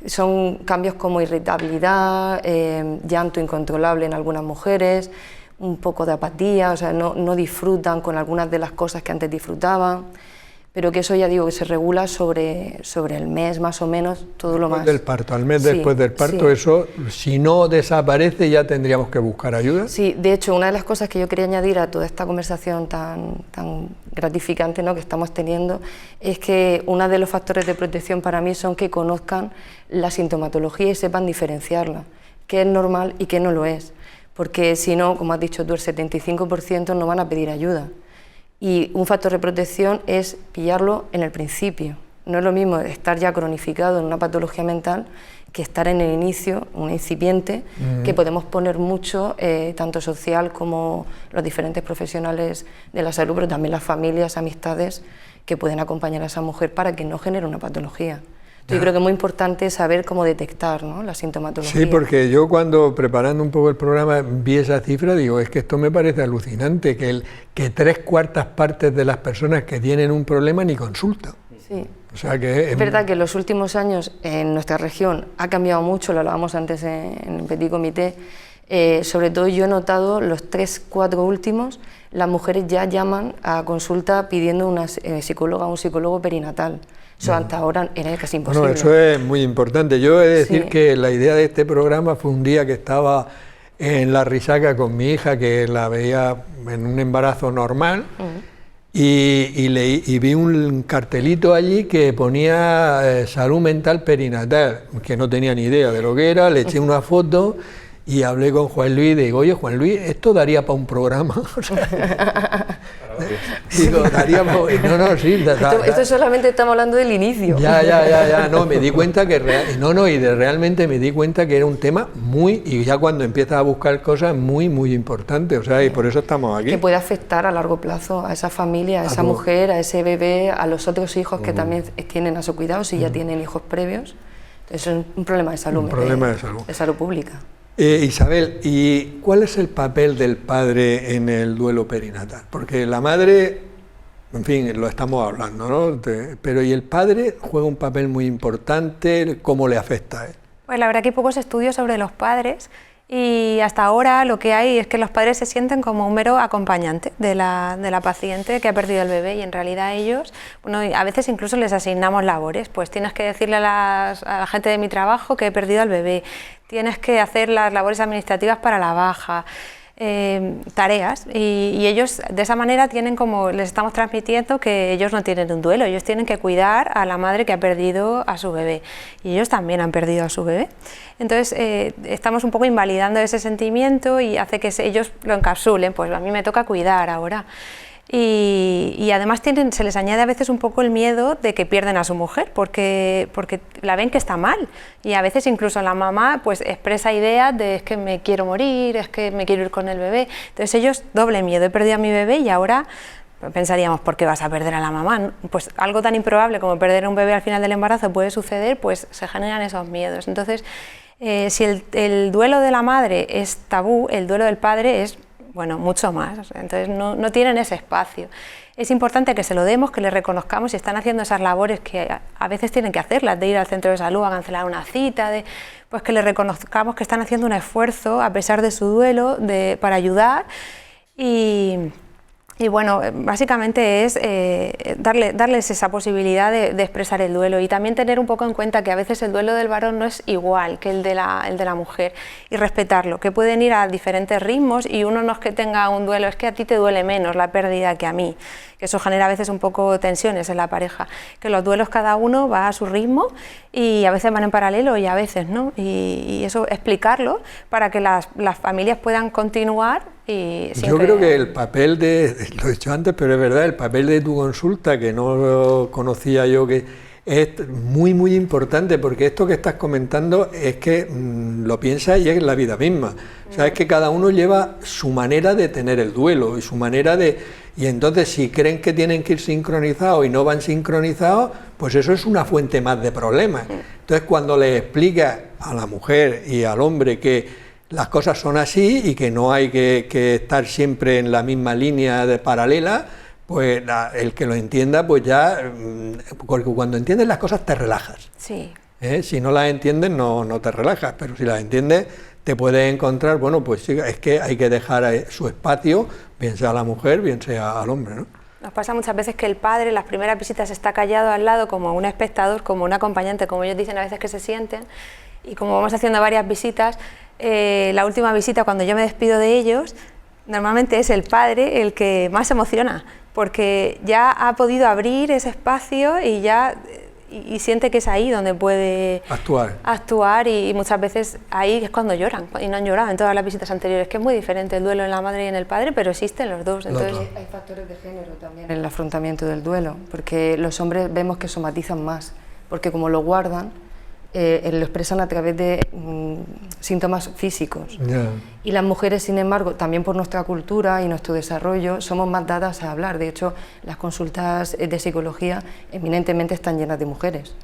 Son cambios como irritabilidad, llanto incontrolable en algunas mujeres, un poco de apatía, o sea, no disfrutan con algunas de las cosas que antes disfrutaban, pero que eso ya digo que se regula sobre el mes más o menos, todo lo más. Del parto, al mes después del parto, sí. Eso, si no desaparece, ya tendríamos que buscar ayuda. Sí, de hecho, una de las cosas que yo quería añadir a toda esta conversación tan gratificante, ¿no?, que estamos teniendo, es que uno de los factores de protección para mí son que conozcan la sintomatología y sepan diferenciarla, qué es normal y qué no lo es, porque si no, como has dicho tú, el 75% no van a pedir ayuda. Y un factor de protección es pillarlo en el principio. No es lo mismo estar ya cronificado en una patología mental que estar en el inicio, un incipiente, que podemos poner mucho, tanto social como los diferentes profesionales de la salud, pero también las familias, amistades, que pueden acompañar a esa mujer para que no genere una patología. Yo creo que es muy importante saber cómo detectar, ¿no?, la sintomatología. Sí, porque yo cuando preparando un poco el programa vi esa cifra, digo, es que esto me parece alucinante, que 3/4 partes de las personas que tienen un problema ni consultan. Sí. O sea que es verdad que en los últimos años en nuestra región ha cambiado mucho, lo hablábamos antes en el Petit Comité, sobre todo yo he notado los 3-4 últimos, las mujeres ya llaman a consulta pidiendo una psicóloga o un psicólogo perinatal. Eso hasta ahora era casi imposible. Bueno, eso es muy importante. Yo he de decir que la idea de este programa fue un día que estaba en la Risaca con mi hija, que la veía en un embarazo normal, y vi un cartelito allí que ponía salud mental perinatal, que no tenía ni idea de lo que era, le eché una foto y hablé con Juan Luis y digo, oye, Juan Luis, esto daría para un programa. O sea, digo, daría para... No, sí. Esto solamente estamos hablando del inicio. Ya, no, me di cuenta que... realmente me di cuenta que era un tema muy... Y ya cuando empiezas a buscar cosas, muy, muy importante. O sea, y por eso estamos aquí. Que puede afectar a largo plazo a esa familia, a esa mujer, a ese bebé, a los otros hijos que también tienen a su cuidado, si ya tienen hijos previos. Entonces es un problema de salud. Un problema de salud. De salud pública. Isabel, ¿y cuál es el papel del padre en el duelo perinatal? Porque la madre, en fin, lo estamos hablando, ¿no? Pero ¿y el padre juega un papel muy importante? ¿Cómo le afecta a él? Pues la verdad que hay pocos estudios sobre los padres y hasta ahora lo que hay es que los padres se sienten como un mero acompañante de la paciente que ha perdido el bebé, y en realidad ellos, bueno, a veces incluso les asignamos labores, pues tienes que decirle a la gente de mi trabajo que he perdido al bebé, tienes que hacer las labores administrativas para la baja, tareas, y ellos de esa manera tienen como, les estamos transmitiendo que ellos no tienen un duelo, ellos tienen que cuidar a la madre que ha perdido a su bebé, y ellos también han perdido a su bebé. Entonces estamos un poco invalidando ese sentimiento y hace que ellos lo encapsulen, pues a mí me toca cuidar ahora. Y además se les añade a veces un poco el miedo de que pierden a su mujer, porque la ven que está mal, y a veces incluso la mamá pues expresa ideas de es que me quiero morir, es que me quiero ir con el bebé. Entonces ellos, doble miedo, he perdido a mi bebé y ahora pensaríamos, ¿por qué vas a perder a la mamá? Pues algo tan improbable como perder a un bebé al final del embarazo puede suceder, pues se generan esos miedos. Entonces si el duelo de la madre es tabú, el duelo del padre es, bueno, mucho más, entonces no tienen ese espacio. Es importante que se lo demos, que les reconozcamos si están haciendo esas labores que a veces tienen que hacerlas, de ir al centro de salud a cancelar una cita, pues que les reconozcamos que están haciendo un esfuerzo a pesar de su duelo para ayudar, y Y bueno, básicamente es darles esa posibilidad de expresar el duelo y también tener un poco en cuenta que a veces el duelo del varón no es igual que el de la mujer y respetarlo, que pueden ir a diferentes ritmos y uno no es que tenga un duelo, es que a ti te duele menos la pérdida que a mí, que eso genera a veces un poco tensiones en la pareja, que los duelos cada uno va a su ritmo y a veces van en paralelo y a veces no, y eso explicarlo para que las familias puedan continuar. Yo creo que el papel lo he dicho antes, pero es verdad, el papel de tu consulta, que no lo conocía yo, que es muy muy importante, porque esto que estás comentando es que lo piensas y es la vida misma. O sea, es que cada uno lleva su manera de tener el duelo y su manera de... Y entonces si creen que tienen que ir sincronizados y no van sincronizados, pues eso es una fuente más de problemas. Entonces cuando le explicas a la mujer y al hombre que las cosas son así y que no hay que estar siempre en la misma línea de paralela, pues el que lo entienda, pues ya, porque cuando entiendes las cosas te relajas. Sí. Si no las entiendes no te relajas, pero si las entiendes te puedes encontrar, bueno, pues sí, es que hay que dejar su espacio, bien sea a la mujer, bien sea al hombre, ¿no? Nos pasa muchas veces que el padre en las primeras visitas está callado al lado como un espectador, como un acompañante, como ellos dicen a veces que se sienten, y como vamos haciendo varias visitas, la última visita, cuando yo me despido de ellos, normalmente es el padre el que más se emociona, porque ya ha podido abrir ese espacio y siente que es ahí donde puede actuar y muchas veces ahí es cuando lloran, y no han llorado en todas las visitas anteriores, que es muy diferente el duelo en la madre y en el padre, pero existen los dos. Entonces hay factores de género también en el afrontamiento del duelo, porque los hombres vemos que somatizan más, porque como lo guardan, lo expresan a través de síntomas físicos. Y las mujeres, sin embargo, también por nuestra cultura y nuestro desarrollo, somos más dadas a hablar. De hecho, las consultas de psicología eminentemente están llenas de mujeres.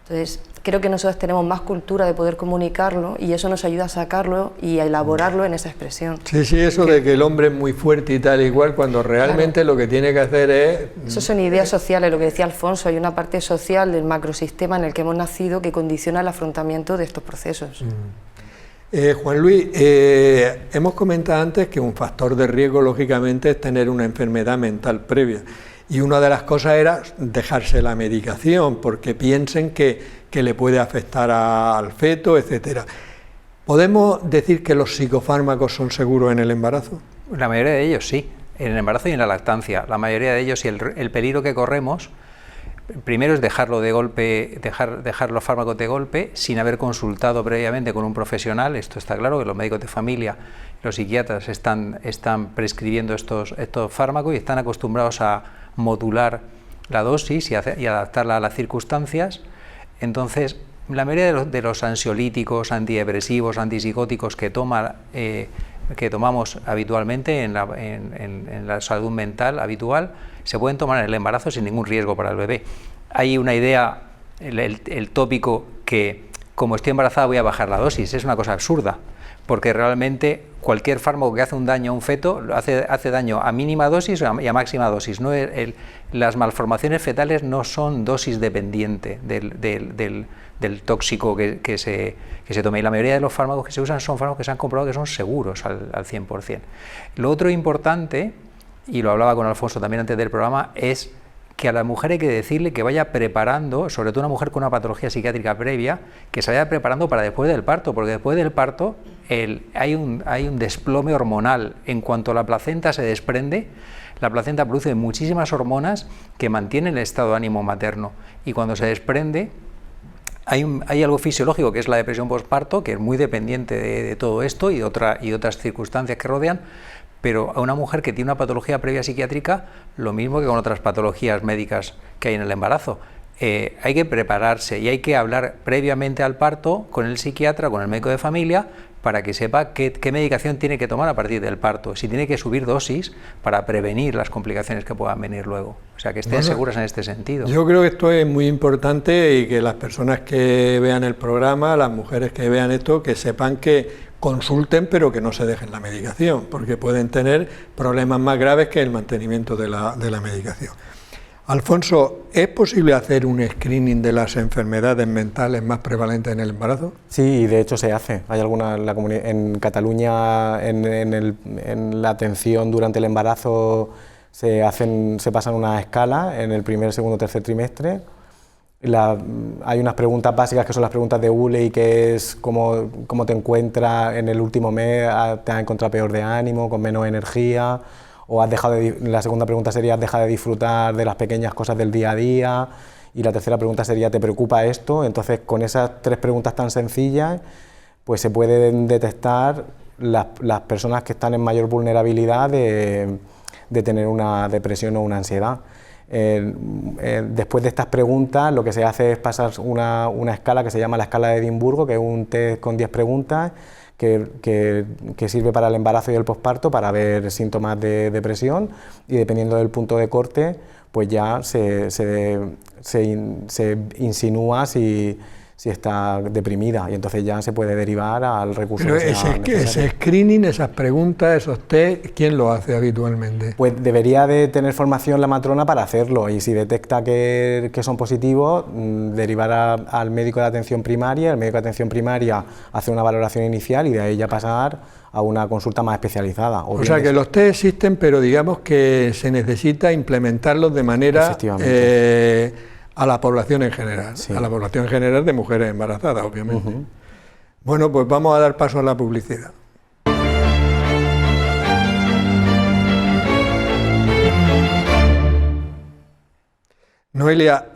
Entonces, creo que nosotros tenemos más cultura de poder comunicarlo y eso nos ayuda a sacarlo y a elaborarlo en esa expresión. Sí, eso de que el hombre es muy fuerte y tal igual, cuando realmente lo que tiene que hacer es... Eso son ideas sociales, lo que decía Alfonso, hay una parte social del macrosistema en el que hemos nacido que condiciona el afrontamiento de estos procesos. Juan Luis, hemos comentado antes que un factor de riesgo, lógicamente, es tener una enfermedad mental previa. Y una de las cosas era dejarse la medicación, porque piensen que le puede afectar al feto, etcétera. ¿Podemos decir que los psicofármacos son seguros en el embarazo? La mayoría de ellos sí, en el embarazo y en la lactancia. La mayoría de ellos, y el peligro que corremos, primero es dejarlo de golpe, dejar los fármacos de golpe sin haber consultado previamente con un profesional. Esto está claro, que los médicos de familia, los psiquiatras están prescribiendo estos fármacos y están acostumbrados a modular la dosis y adaptarla a las circunstancias. Entonces, la mayoría de los ansiolíticos, antidepresivos, antipsicóticos que tomamos habitualmente en la salud mental habitual, se pueden tomar en el embarazo sin ningún riesgo para el bebé. Hay una idea, el tópico, que como estoy embarazada voy a bajar la dosis. Es una cosa absurda, porque realmente cualquier fármaco que hace un daño a un feto hace daño a mínima dosis y a máxima dosis. No, las malformaciones fetales no son dosis dependiente del tóxico que se tome, y la mayoría de los fármacos que se usan son fármacos que se han comprobado que son seguros al 100%. Lo otro importante, y lo hablaba con Alfonso también antes del programa, es que a la mujer hay que decirle que vaya preparando, sobre todo una mujer con una patología psiquiátrica previa, que se vaya preparando para después del parto, porque después del parto hay un desplome hormonal. En cuanto la placenta se desprende, la placenta produce muchísimas hormonas que mantienen el estado de ánimo materno, y cuando se desprende hay algo fisiológico, que es la depresión postparto, que es muy dependiente de todo esto y otras circunstancias que rodean. Pero a una mujer que tiene una patología previa psiquiátrica, lo mismo que con otras patologías médicas que hay en el embarazo. Hay que prepararse y hay que hablar previamente al parto con el psiquiatra, con el médico de familia, para que sepa qué medicación tiene que tomar a partir del parto, si tiene que subir dosis para prevenir las complicaciones que puedan venir luego. O sea, que estén seguras en este sentido. Yo creo que esto es muy importante, y que las personas que vean el programa, las mujeres que vean esto, que sepan que consulten, pero que no se dejen la medicación, porque pueden tener problemas más graves que el mantenimiento de la medicación. Alfonso, ¿es posible hacer un screening de las enfermedades mentales más prevalentes en el embarazo? Sí, y de hecho se hace. Hay alguna en Cataluña, en la atención durante el embarazo se pasan una escala en el primer, segundo, tercer trimestre. Hay unas preguntas básicas que son las preguntas de ULE, que es cómo te encuentras en el último mes, te has encontrado peor de ánimo, con menos energía, o la segunda pregunta sería, ¿has dejado de disfrutar de las pequeñas cosas del día a día? Y la tercera pregunta sería, ¿te preocupa esto? Entonces, con esas 3 preguntas tan sencillas, pues se pueden detectar las personas que están en mayor vulnerabilidad de tener una depresión o una ansiedad. Después de estas preguntas, lo que se hace es pasar una escala que se llama la escala de Edimburgo, que es un test con 10 preguntas que sirve para el embarazo y el posparto para ver síntomas de depresión, y dependiendo del punto de corte, pues ya se insinúa si está deprimida, y entonces ya se puede derivar al recurso. Pero ese screening, esas preguntas, esos test, ¿quién lo hace habitualmente? Pues debería de tener formación la matrona para hacerlo, y si detecta que son positivos, derivar al médico de atención primaria. El médico de atención primaria hace una valoración inicial y de ahí ya pasar a una consulta más especializada. O sea que los test existen, pero digamos que se necesita implementarlos de manera a la población en general, sí. A la población en general de mujeres embarazadas, obviamente. Bueno, pues vamos a dar paso a la publicidad. Noelia,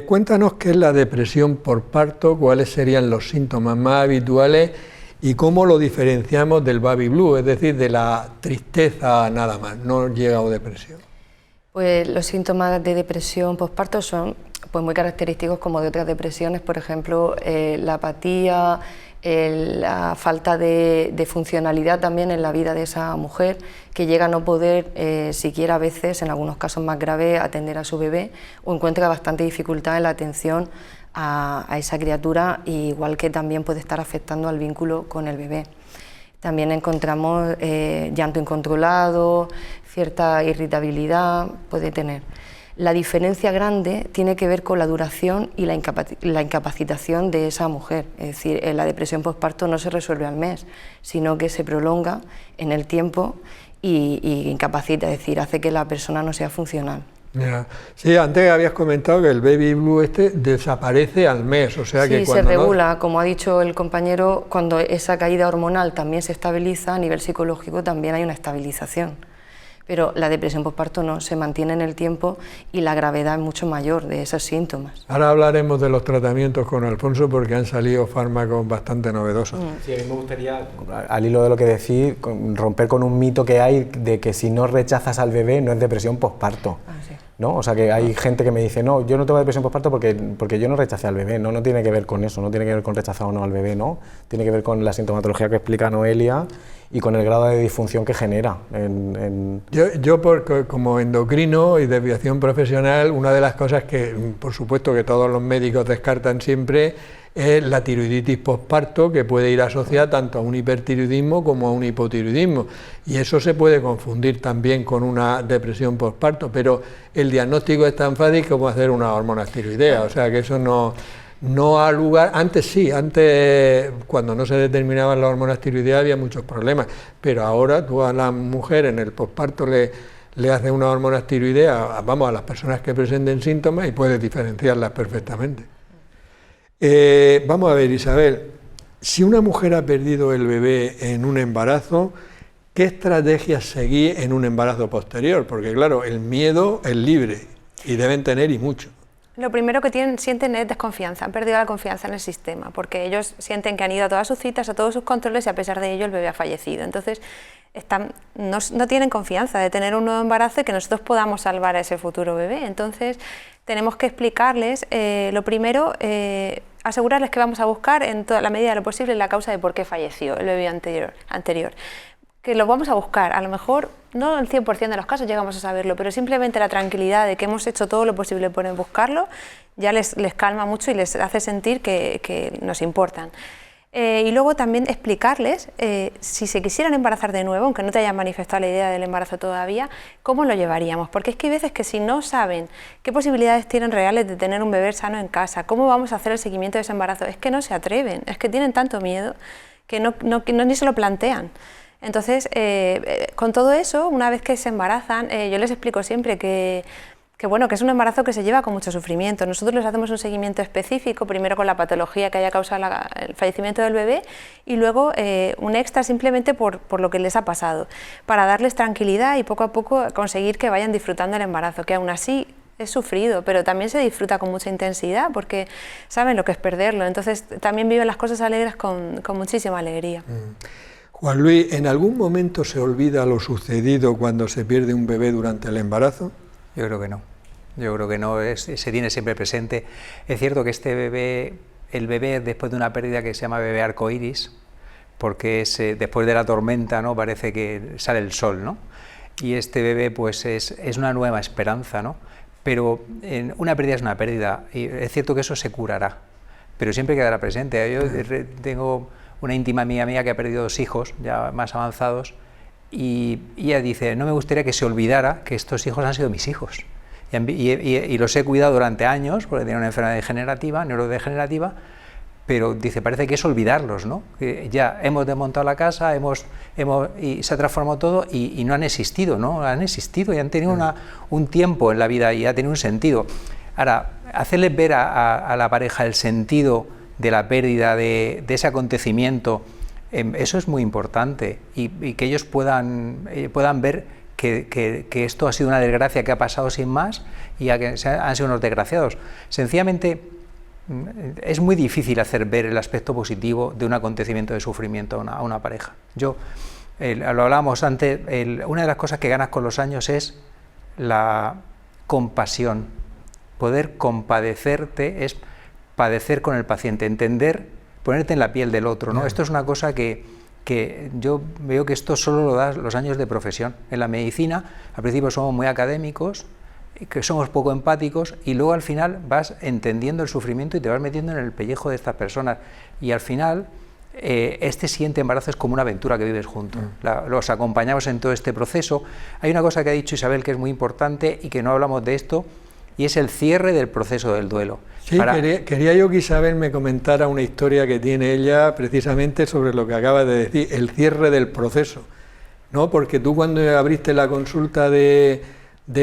cuéntanos qué es la depresión por parto, cuáles serían los síntomas más habituales y cómo lo diferenciamos del baby blue, es decir, de la tristeza nada más, no llega a depresión. Pues los síntomas de depresión postparto son pues muy característicos como de otras depresiones, por ejemplo, la apatía, la falta de funcionalidad también en la vida de esa mujer, que llega a no poder siquiera a veces, en algunos casos más graves, atender a su bebé, o encuentra bastante dificultad en la atención a esa criatura, igual que también puede estar afectando al vínculo con el bebé. También encontramos llanto incontrolado, cierta irritabilidad puede tener. La diferencia grande tiene que ver con la duración y la incapacitación de esa mujer. Es decir, la depresión postparto no se resuelve al mes, sino que se prolonga en el tiempo y incapacita, es decir, hace que la persona no sea funcional. Ya. Sí, antes habías comentado que el baby blue desaparece al mes, o sea que sí, cuando se regula, como ha dicho el compañero, cuando esa caída hormonal también se estabiliza, a nivel psicológico también hay una estabilización. Pero la depresión postparto no, se mantiene en el tiempo y la gravedad es mucho mayor de esos síntomas. Ahora hablaremos de los tratamientos con Alfonso porque han salido fármacos bastante novedosos. Sí, a mí me gustaría, al hilo de lo que decís, romper con un mito que hay de que si no rechazas al bebé no es depresión postparto. Sí. ¿No? O sea que hay gente que me dice, no, yo no tengo depresión postparto porque yo no rechacé al bebé. No tiene que ver con eso, no tiene que ver con rechazar o no al bebé, no. Tiene que ver con la sintomatología que explica Noelia y con el grado de disfunción que genera. Yo como endocrino y desviación profesional, una de las cosas que, por supuesto, que todos los médicos descartan siempre es la tiroiditis postparto, que puede ir asociada tanto a un hipertiroidismo como a un hipotiroidismo, y eso se puede confundir también con una depresión postparto, pero el diagnóstico es tan fácil como hacer una hormona tiroidea, o sea que eso no ha lugar. Antes sí, cuando no se determinaban las hormonas tiroideas había muchos problemas, pero ahora tú a la mujer en el postparto le haces una hormona tiroidea, vamos, a las personas que presenten síntomas y puedes diferenciarlas perfectamente. Vamos a ver, Isabel, si una mujer ha perdido el bebé en un embarazo, ¿qué estrategias seguir en un embarazo posterior? Porque claro, el miedo es libre y deben tener y mucho. Lo primero que sienten es desconfianza, han perdido la confianza en el sistema, porque ellos sienten que han ido a todas sus citas, a todos sus controles y a pesar de ello el bebé ha fallecido. Entonces no tienen confianza de tener un nuevo embarazo y que nosotros podamos salvar a ese futuro bebé. Entonces tenemos que explicarles, lo primero, asegurarles que vamos a buscar en toda la medida de lo posible la causa de por qué falleció el bebé anterior. Que lo vamos a buscar, a lo mejor no en el 100% de los casos llegamos a saberlo, pero simplemente la tranquilidad de que hemos hecho todo lo posible por buscarlo ya les calma mucho y les hace sentir que nos importan. Y luego también explicarles, si se quisieran embarazar de nuevo, aunque no te hayan manifestado la idea del embarazo todavía, cómo lo llevaríamos, porque es que hay veces que si no saben qué posibilidades tienen reales de tener un bebé sano en casa, cómo vamos a hacer el seguimiento de ese embarazo, es que no se atreven, es que tienen tanto miedo que ni se lo plantean. Entonces, con todo eso, una vez que se embarazan, yo les explico siempre que bueno, que es un embarazo que se lleva con mucho sufrimiento. Nosotros les hacemos un seguimiento específico, primero con la patología que haya causado el fallecimiento del bebé y luego un extra simplemente por lo que les ha pasado, para darles tranquilidad y poco a poco conseguir que vayan disfrutando el embarazo, que aún así es sufrido, pero también se disfruta con mucha intensidad porque saben lo que es perderlo, entonces también viven las cosas alegres con muchísima alegría. Juan Luis, ¿en algún momento se olvida lo sucedido cuando se pierde un bebé durante el embarazo? Yo creo que no. Yo creo que no, se tiene siempre presente. Es cierto que este bebé, el bebé después de una pérdida que se llama bebé arcoíris, porque es, después de la tormenta, ¿no?, parece que sale el sol, ¿no? Y este bebé pues es una nueva esperanza, ¿no? Pero una pérdida es una pérdida, y es cierto que eso se curará, pero siempre quedará presente. Yo tengo una íntima amiga mía que ha perdido 2 hijos, ya más avanzados, y ella dice, no me gustaría que se olvidara que estos hijos han sido mis hijos. Y los he cuidado durante años, porque tenía una enfermedad degenerativa, neurodegenerativa, pero dice, parece que es olvidarlos, ¿no? Que ya hemos desmontado la casa, y se ha transformado todo y no han existido, ¿no? Han existido y han tenido un tiempo en la vida y ha tenido un sentido. Ahora, hacerles ver a la pareja el sentido de la pérdida, de ese acontecimiento, eso es muy importante y que ellos puedan ver que esto ha sido una desgracia que ha pasado sin más y que han sido unos desgraciados. Sencillamente es muy difícil hacer ver el aspecto positivo de un acontecimiento de sufrimiento a una pareja. Lo hablábamos antes, una de las cosas que ganas con los años es la compasión. Poder compadecerte es padecer con el paciente, entender, ponerte en la piel del otro, ¿no? Esto es una cosa que yo veo que esto solo lo da los años de profesión. En la medicina, al principio somos muy académicos, que somos poco empáticos y luego al final vas entendiendo el sufrimiento y te vas metiendo en el pellejo de estas personas y al final este siguiente embarazo es como una aventura que vives juntos. Los acompañamos en todo este proceso. Hay una cosa que ha dicho Isabel que es muy importante y que no hablamos de esto y es el cierre del proceso del duelo. Sí, quería yo que Isabel me comentara una historia que tiene ella precisamente sobre lo que acaba de decir, el cierre del proceso, ¿no? Porque tú cuando abriste la consulta de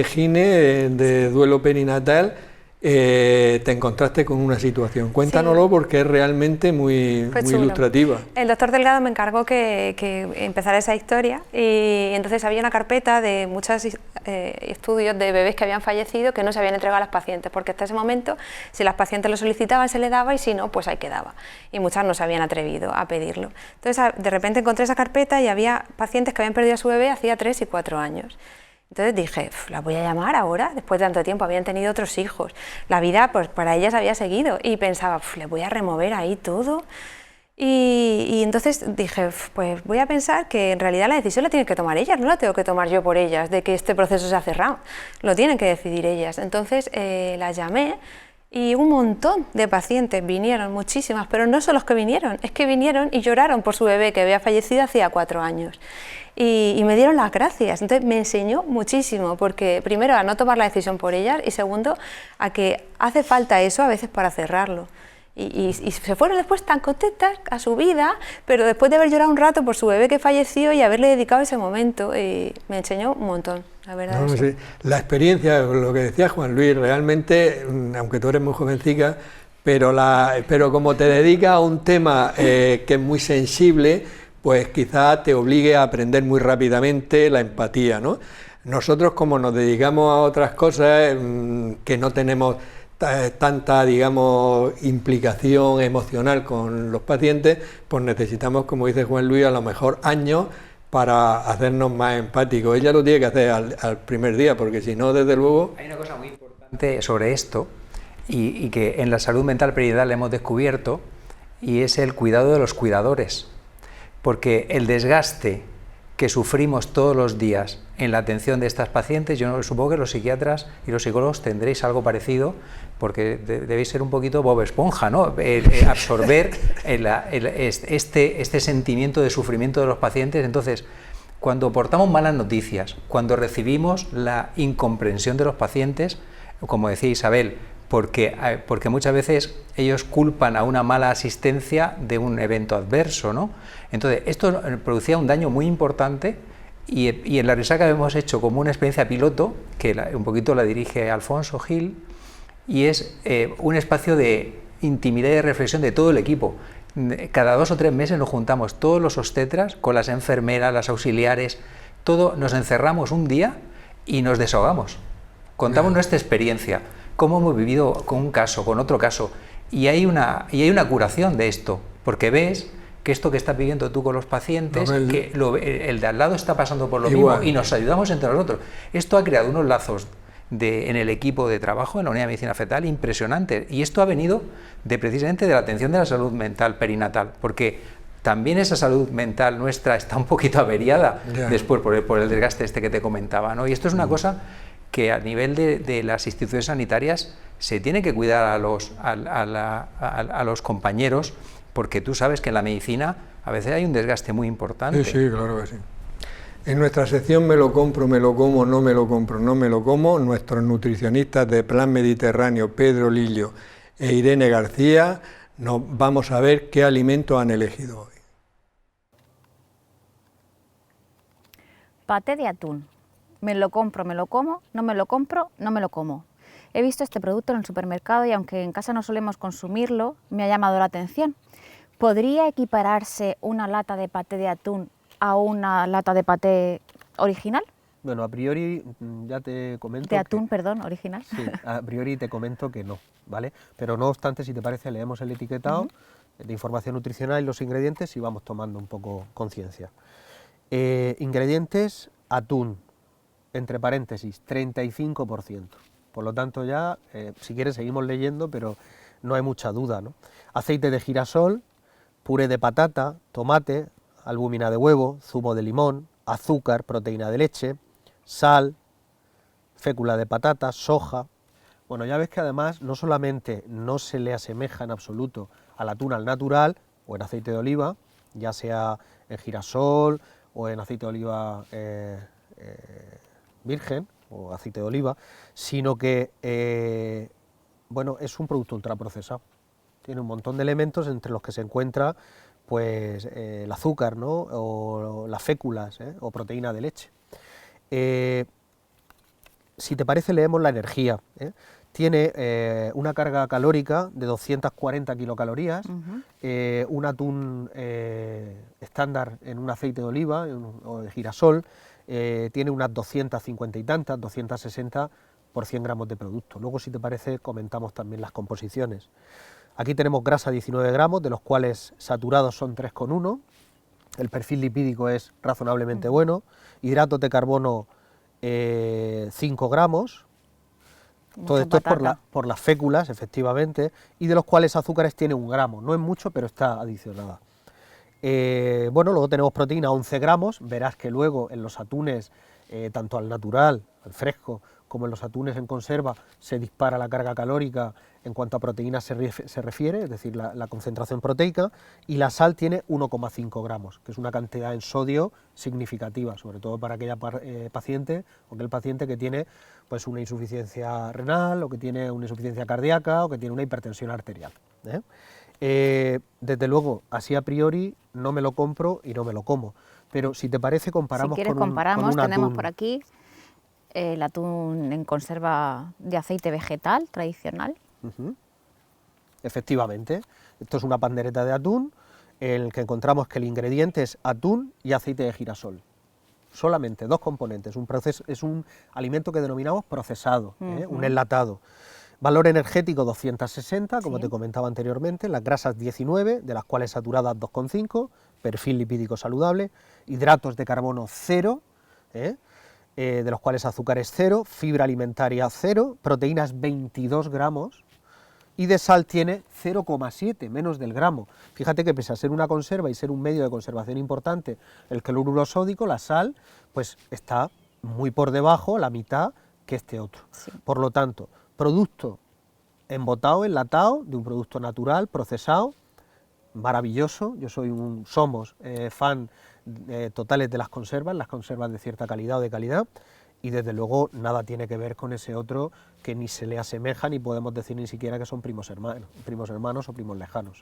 gine, de duelo perinatal, te encontraste con una situación. Cuéntanoslo porque es realmente muy ilustrativa. El doctor Delgado me encargó que empezara esa historia y entonces había una carpeta de muchos estudios de bebés que habían fallecido que no se habían entregado a las pacientes, porque hasta ese momento si las pacientes lo solicitaban se le daba y si no, pues ahí quedaba. Y muchas no se habían atrevido a pedirlo. Entonces de repente encontré esa carpeta y había pacientes que habían perdido a su bebé hacía 3 y 4 años. Entonces dije, la voy a llamar ahora, después de tanto tiempo, habían tenido otros hijos, la vida pues para ellas había seguido y pensaba, le voy a remover ahí todo y entonces dije, pues voy a pensar que en realidad la decisión la tienen que tomar ellas, no la tengo que tomar yo por ellas, de que este proceso se ha cerrado, lo tienen que decidir ellas. Entonces las llamé y un montón de pacientes vinieron, muchísimas, pero no son los que vinieron, es que vinieron y lloraron por su bebé que había fallecido hacía 4 años. Y me dieron las gracias, entonces me enseñó muchísimo, porque primero a no tomar la decisión por ellas y segundo a que hace falta eso a veces para cerrarlo. Y se fueron después tan contentas a su vida, pero después de haber llorado un rato por su bebé que falleció y haberle dedicado ese momento, me enseñó un montón, la verdad. No, sí. La experiencia, lo que decía Juan Luis, realmente, aunque tú eres muy jovencica, pero como te dedicas a un tema que es muy sensible, pues quizá te obligue a aprender muy rápidamente la empatía, ¿no? Nosotros, como nos dedicamos a otras cosas que no tenemos tanta, digamos, implicación emocional con los pacientes, pues necesitamos, como dice Juan Luis, a lo mejor años para hacernos más empáticos. Ella lo tiene que hacer al primer día, porque si no, desde luego... Hay una cosa muy importante sobre esto, y que en la salud mental perinatal hemos descubierto, y es el cuidado de los cuidadores. Porque el desgaste que sufrimos todos los días en la atención de estas pacientes, yo supongo que los psiquiatras y los psicólogos tendréis algo parecido, porque debéis ser un poquito Bob Esponja, ¿no? Absorber este sentimiento de sufrimiento de los pacientes. Entonces, cuando aportamos malas noticias, cuando recibimos la incomprensión de los pacientes, como decía Isabel, porque muchas veces ellos culpan a una mala asistencia de un evento adverso, ¿no? Entonces, esto producía un daño muy importante y en la Risaca hemos hecho como una experiencia piloto, que un poquito la dirige Alfonso Gil, y es un espacio de intimidad y de reflexión de todo el equipo. Cada 2 o 3 meses nos juntamos todos los obstetras con las enfermeras, las auxiliares, todo, nos encerramos un día y nos desahogamos. Contamos nuestra experiencia, cómo hemos vivido con un caso, con otro caso, y hay una curación de esto, porque ves que esto que estás viviendo tú con los pacientes, que el de al lado está pasando por lo mismo y nos ayudamos entre nosotros. Esto ha creado unos lazos en el equipo de trabajo, en la unidad de medicina fetal, impresionante, y esto ha venido precisamente de la atención de la salud mental perinatal, porque también esa salud mental nuestra está un poquito averiada después por el desgaste este que te comentaba, ¿no? Y esto es una cosa que a nivel de las instituciones sanitarias se tiene que cuidar a los compañeros, porque tú sabes que en la medicina a veces hay un desgaste muy importante. Sí, sí, claro que sí. En nuestra sección Me lo compro, me lo como, no me lo compro, no me lo como, nuestros nutricionistas de Plan Mediterráneo, Pedro Lillo e Irene García, nos vamos a ver qué alimentos han elegido hoy. Paté de atún. Me lo compro, me lo como, no me lo compro, no me lo como. He visto este producto en el supermercado y aunque en casa no solemos consumirlo, me ha llamado la atención. ¿Podría equipararse una lata de paté de atún a una lata de paté original? Bueno, a priori ya te comento... De atún, perdón, original. Sí, a priori te comento que no, ¿vale? Pero no obstante, si te parece, leemos el etiquetado de información nutricional y los ingredientes y vamos tomando un poco conciencia. Ingredientes, atún, entre paréntesis, 35%. Por lo tanto ya, si quieres seguimos leyendo, pero no hay mucha duda, ¿no? Aceite de girasol, puré de patata, tomate, albúmina de huevo, zumo de limón, azúcar, proteína de leche, sal, fécula de patata, soja. Bueno, ya ves que además no solamente no se le asemeja en absoluto al atún al natural o en aceite de oliva, ya sea en girasol o en aceite de oliva virgen o aceite de oliva, sino que bueno, es un producto ultraprocesado. Tiene un montón de elementos entre los que se encuentra pues el azúcar, ¿no? O las féculas, o proteína de leche. Si te parece, leemos la energía. Tiene una carga calórica de 240 kilocalorías, un atún estándar en un aceite de oliva o de girasol, tiene unas 250 y tantas, 260 por 100 gramos de producto. Luego, si te parece, comentamos también las composiciones. Aquí tenemos grasa 19 gramos, de los cuales saturados son 3,1, el perfil lipídico es razonablemente bueno, hidratos de carbono 5 gramos, todo esto es por las féculas, efectivamente, y de los cuales azúcares tiene 1 gramo, no es mucho, pero está adicionada. Bueno, luego tenemos proteína 11 gramos, verás que luego en los atunes, tanto al natural, al fresco, como en los atunes en conserva, se dispara la carga calórica en cuanto a proteínas se refiere, es decir, la concentración proteica, y la sal tiene 1,5 gramos, que es una cantidad en sodio significativa, sobre todo para aquella paciente o aquel paciente que tiene pues una insuficiencia renal, o que tiene una insuficiencia cardíaca, o que tiene una hipertensión arterial. Desde luego, así a priori, no me lo compro y no me lo como, pero si te parece comparamos si quieres, con un tenemos atún. Por aquí el atún en conserva de aceite vegetal tradicional. Efectivamente, esto es una pandereta de atún, en el que encontramos que el ingrediente es atún y aceite de girasol. Solamente 2 componentes, es un alimento que denominamos procesado, un enlatado. Valor energético 260, como te comentaba anteriormente, las grasas 19, de las cuales saturadas 2,5, perfil lipídico saludable, hidratos de carbono 0, de los cuales azúcares 0, fibra alimentaria 0, proteínas 22 gramos, y de sal tiene 0,7, menos del gramo. Fíjate que pese a ser una conserva y ser un medio de conservación importante, el cloruro sódico, la sal, pues está muy por debajo, la mitad, que este otro. Por lo tanto, producto embotado, enlatado, de un producto natural, procesado, maravilloso. Yo somos fan totales de las conservas de cierta calidad o de calidad, y desde luego nada tiene que ver con ese otro que ni se le asemeja ni podemos decir ni siquiera que son primos hermanos o primos lejanos.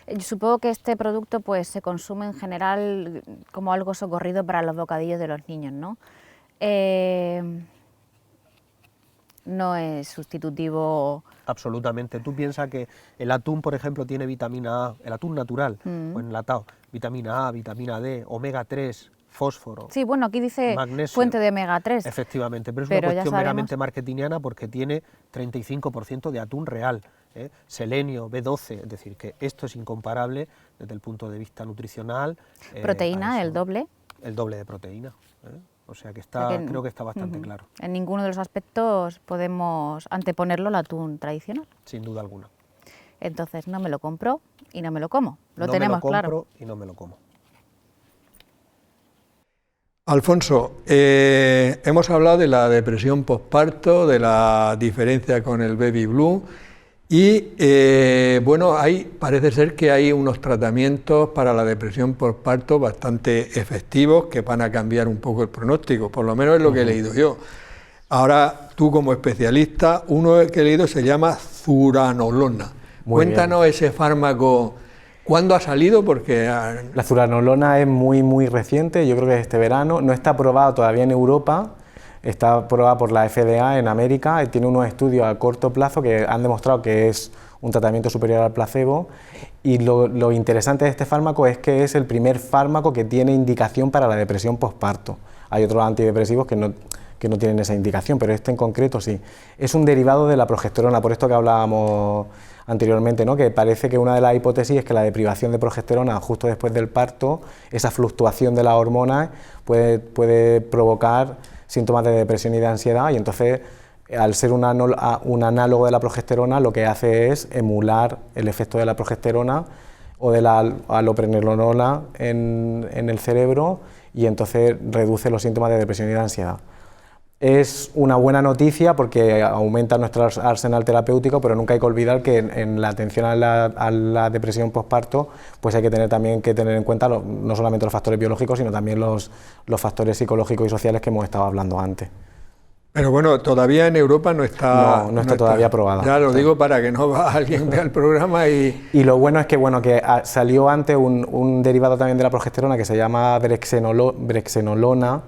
Yo supongo que este producto pues se consume en general como algo socorrido para los bocadillos de los niños, ¿no? No es sustitutivo. Absolutamente. Tú piensas que el atún, por ejemplo, tiene vitamina A, el atún natural o enlatado, vitamina A, vitamina D, omega 3, fósforo. Sí, bueno, aquí dice magnesio, fuente de omega 3. Efectivamente, pero es una cuestión meramente marketingiana porque tiene 35% de atún real, selenio, B12, es decir, que esto es incomparable desde el punto de vista nutricional. Proteína, el doble. El doble de proteína. O sea que creo que está bastante claro. En ninguno de los aspectos podemos anteponerlo al atún tradicional. Sin duda alguna. Entonces no me lo compro y no me lo como. Lo no tenemos me lo compro claro. Y no me lo como. Alfonso, hemos hablado de la depresión postparto, de la diferencia con el baby blue y bueno, parece ser que hay unos tratamientos para la depresión postparto bastante efectivos que van a cambiar un poco el pronóstico, por lo menos es lo que he leído yo. Ahora, tú como especialista, uno que he leído se llama zuranolona. Cuéntanos ese fármaco. ¿Cuándo ha salido? Porque la zuranolona es muy reciente, yo creo que es este verano, no está aprobado todavía en Europa, está aprobada por la FDA en América y tiene unos estudios a corto plazo que han demostrado que es un tratamiento superior al placebo y lo interesante de este fármaco es que es el primer fármaco que tiene indicación para la depresión postparto. Hay otros antidepresivos que no tienen esa indicación, pero este en concreto sí. Es un derivado de la progesterona, por esto que hablábamos anteriormente, ¿no? Que parece que una de las hipótesis es que la deprivación de progesterona justo después del parto, esa fluctuación de las hormonas puede provocar síntomas de depresión y de ansiedad y entonces al ser un análogo de la progesterona lo que hace es emular el efecto de la progesterona o de la alloprenolona en el cerebro y entonces reduce los síntomas de depresión y de ansiedad. Es una buena noticia porque aumenta nuestro arsenal terapéutico, pero nunca hay que olvidar que en la atención a la depresión postparto pues hay que tener en cuenta no solamente los factores biológicos, sino también los factores psicológicos y sociales que hemos estado hablando antes. Pero bueno, todavía en Europa no está todavía aprobada. Ya lo digo para que no alguien vea el programa y... Y lo bueno es que salió antes un derivado también de la progesterona que se llama brexanolona,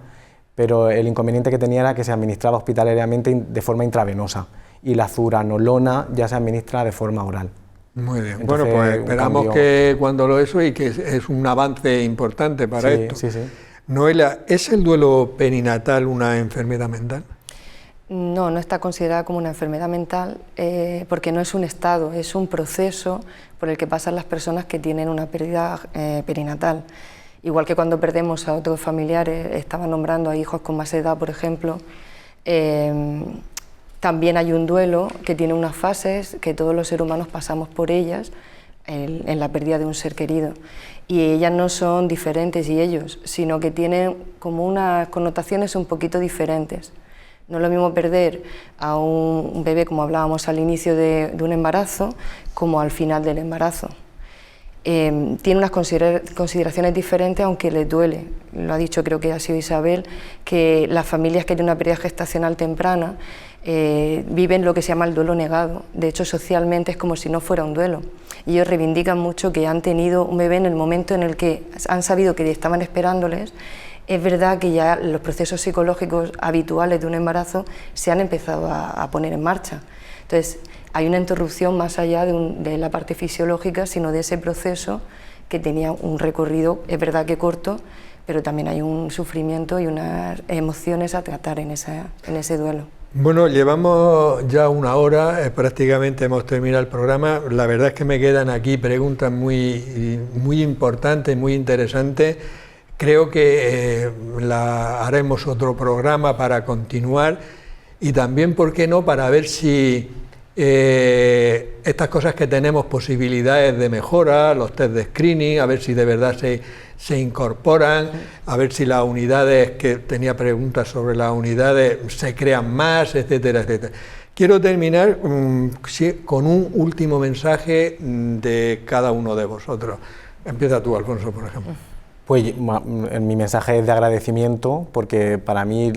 pero el inconveniente que tenía era que se administraba hospitalariamente de forma intravenosa y la zuranolona ya se administra de forma oral. Muy bien, entonces, bueno, pues esperamos que cuando lo eso y que es un avance importante para esto. Sí. Noelia, ¿es el duelo perinatal una enfermedad mental? No, no está considerada como una enfermedad mental porque no es un estado, es un proceso por el que pasan las personas que tienen una pérdida perinatal. Igual que cuando perdemos a otros familiares, estaba nombrando a hijos con más edad, por ejemplo, también hay un duelo que tiene unas fases que todos los seres humanos pasamos por ellas en la pérdida de un ser querido. Y ellas no son diferentes y ellos, sino que tienen como unas connotaciones un poquito diferentes. No es lo mismo perder a un bebé, como hablábamos al inicio de un embarazo, como al final del embarazo. Tiene unas consideraciones diferentes, aunque les duele. Lo ha dicho, creo que ha sido Isabel, que las familias que tienen una pérdida gestacional temprana viven lo que se llama el duelo negado. De hecho, socialmente es como si no fuera un duelo. Y ellos reivindican mucho que han tenido un bebé en el momento en el que han sabido que estaban esperándoles. Es verdad que ya los procesos psicológicos habituales de un embarazo se han empezado a poner en marcha. Entonces, hay una interrupción más allá de la parte fisiológica, sino de ese proceso que tenía un recorrido, es verdad que corto, pero también hay un sufrimiento y unas emociones a tratar en ese duelo. Bueno, llevamos ya una hora, prácticamente hemos terminado el programa. La verdad es que me quedan aquí preguntas muy importantes, muy interesantes. Creo que haremos otro programa para continuar y también, ¿por qué no?, para ver si estas cosas que tenemos posibilidades de mejora, los test de screening, a ver si de verdad se incorporan, a ver si las unidades, que tenía preguntas sobre las unidades, se crean más, etcétera, etcétera. Quiero terminar con un último mensaje de cada uno de vosotros. Empieza tú, Alfonso, por ejemplo. Pues mi mensaje es de agradecimiento, porque para mí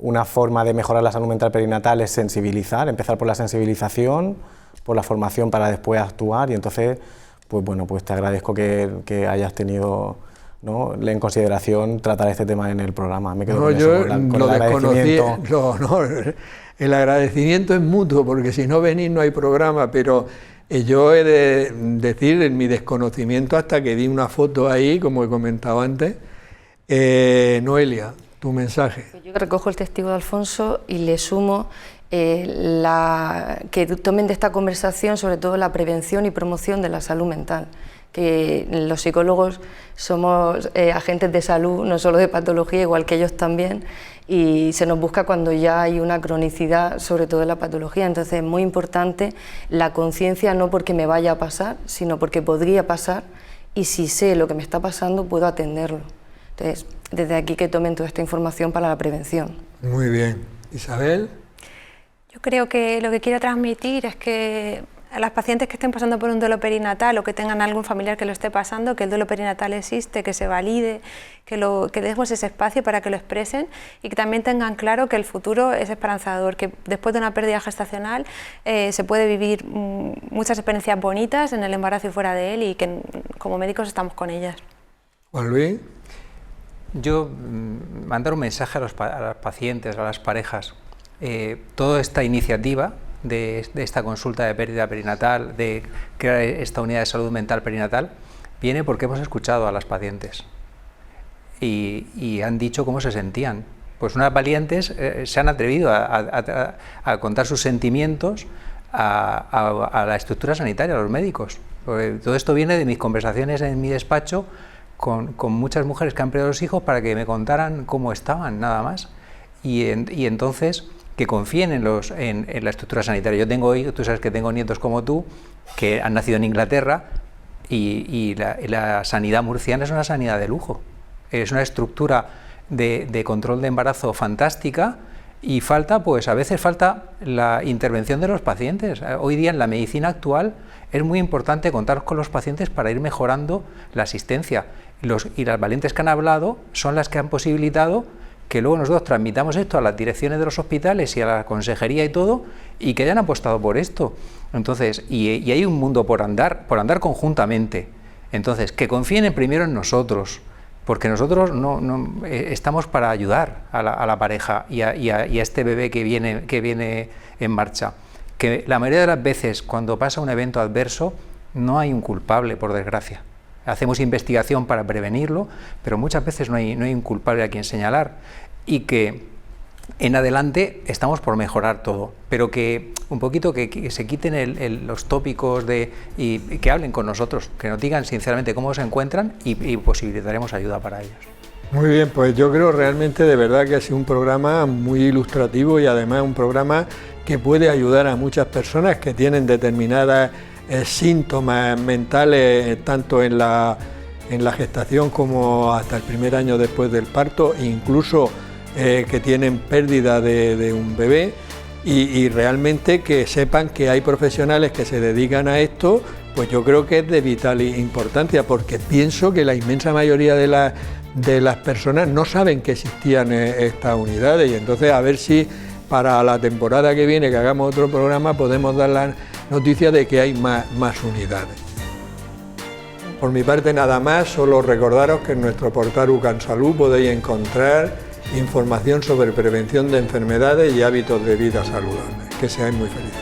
una forma de mejorar la salud mental perinatal es sensibilizar, empezar por la sensibilización, por la formación para después actuar, y entonces pues bueno, pues te agradezco que hayas tenido, ¿no?, en consideración tratar este tema en el programa. Me quedo con eso, con lo el agradecimiento. El agradecimiento es mutuo, porque si no venís no hay programa, pero yo he de decir en mi desconocimiento hasta que di una foto ahí, como he comentado antes. Noelia, tu mensaje. Yo recojo el testigo de Alfonso y le sumo que tomen de esta conversación sobre todo la prevención y promoción de la salud mental, que los psicólogos somos agentes de salud, no solo de patología, igual que ellos también, y se nos busca cuando ya hay una cronicidad, sobre todo de la patología. Entonces es muy importante la conciencia, no porque me vaya a pasar, sino porque podría pasar, y si sé lo que me está pasando puedo atenderlo. Entonces, desde aquí que tomen toda esta información para la prevención. Muy bien. Isabel. Yo creo que lo que quiero transmitir es que a las pacientes que estén pasando por un duelo perinatal o que tengan algún familiar que lo esté pasando, que el duelo perinatal existe, que se valide, que demos ese espacio para que lo expresen, y que también tengan claro que el futuro es esperanzador, que después de una pérdida gestacional se puede vivir muchas experiencias bonitas en el embarazo y fuera de él, y que como médicos estamos con ellas. Juan Luis. Yo mandar un mensaje a las pacientes, a las parejas. Toda esta iniciativa de esta consulta de pérdida perinatal, de crear esta unidad de salud mental perinatal, viene porque hemos escuchado a las pacientes y han dicho cómo se sentían. Pues unas valientes se han atrevido a contar sus sentimientos a la estructura sanitaria, a los médicos. Porque todo esto viene de mis conversaciones en mi despacho con muchas mujeres que han perdido los hijos para que me contaran cómo estaban, nada más. Y entonces que confíen en la estructura sanitaria. Yo tengo hijos, tú sabes que tengo nietos como tú, que han nacido en Inglaterra, y la sanidad murciana es una sanidad de lujo. Es una estructura de control de embarazo fantástica, y a veces falta la intervención de los pacientes. Hoy día en la medicina actual es muy importante contar con los pacientes para ir mejorando la asistencia. Y las valientes que han hablado son las que han posibilitado que luego nosotros transmitamos esto a las direcciones de los hospitales y a la consejería y todo, y que hayan apostado por esto. Entonces, y hay un mundo por andar conjuntamente. Entonces, que confíen primero en nosotros, porque nosotros estamos para ayudar a la pareja y a este bebé que viene en marcha. Que la mayoría de las veces, cuando pasa un evento adverso, no hay un culpable, por desgracia. Hacemos investigación para prevenirlo, pero muchas veces no hay un culpable a quien señalar, y que en adelante estamos por mejorar todo, pero que un poquito que se quiten los tópicos y que hablen con nosotros, que nos digan sinceramente cómo se encuentran, y posibilitaremos ayuda para ellos. Muy bien, pues yo creo realmente de verdad que ha sido un programa muy ilustrativo, y además un programa que puede ayudar a muchas personas que tienen determinadas síntomas mentales, tanto en la gestación como hasta el primer año después del parto, incluso que tienen pérdida de un bebé, y realmente que sepan que hay profesionales que se dedican a esto. Pues yo creo que es de vital importancia, porque pienso que la inmensa mayoría de las personas no saben que existían estas unidades, y entonces a ver si para la temporada que viene, que hagamos otro programa, podemos dar la noticia de que hay más unidades. Por mi parte nada más, solo recordaros que en nuestro portal UCAN Salud podéis encontrar información sobre prevención de enfermedades y hábitos de vida saludables. Que seáis muy felices.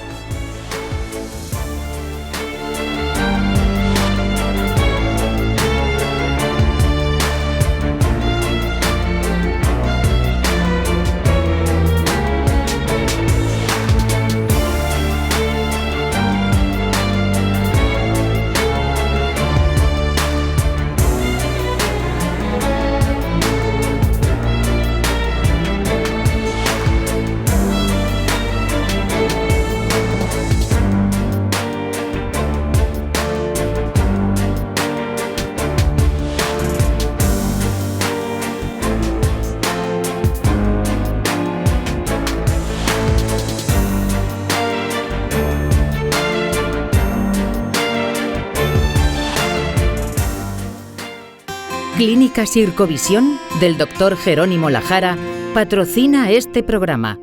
Clínica Sircovisión del Dr. Jerónimo Lajara patrocina este programa.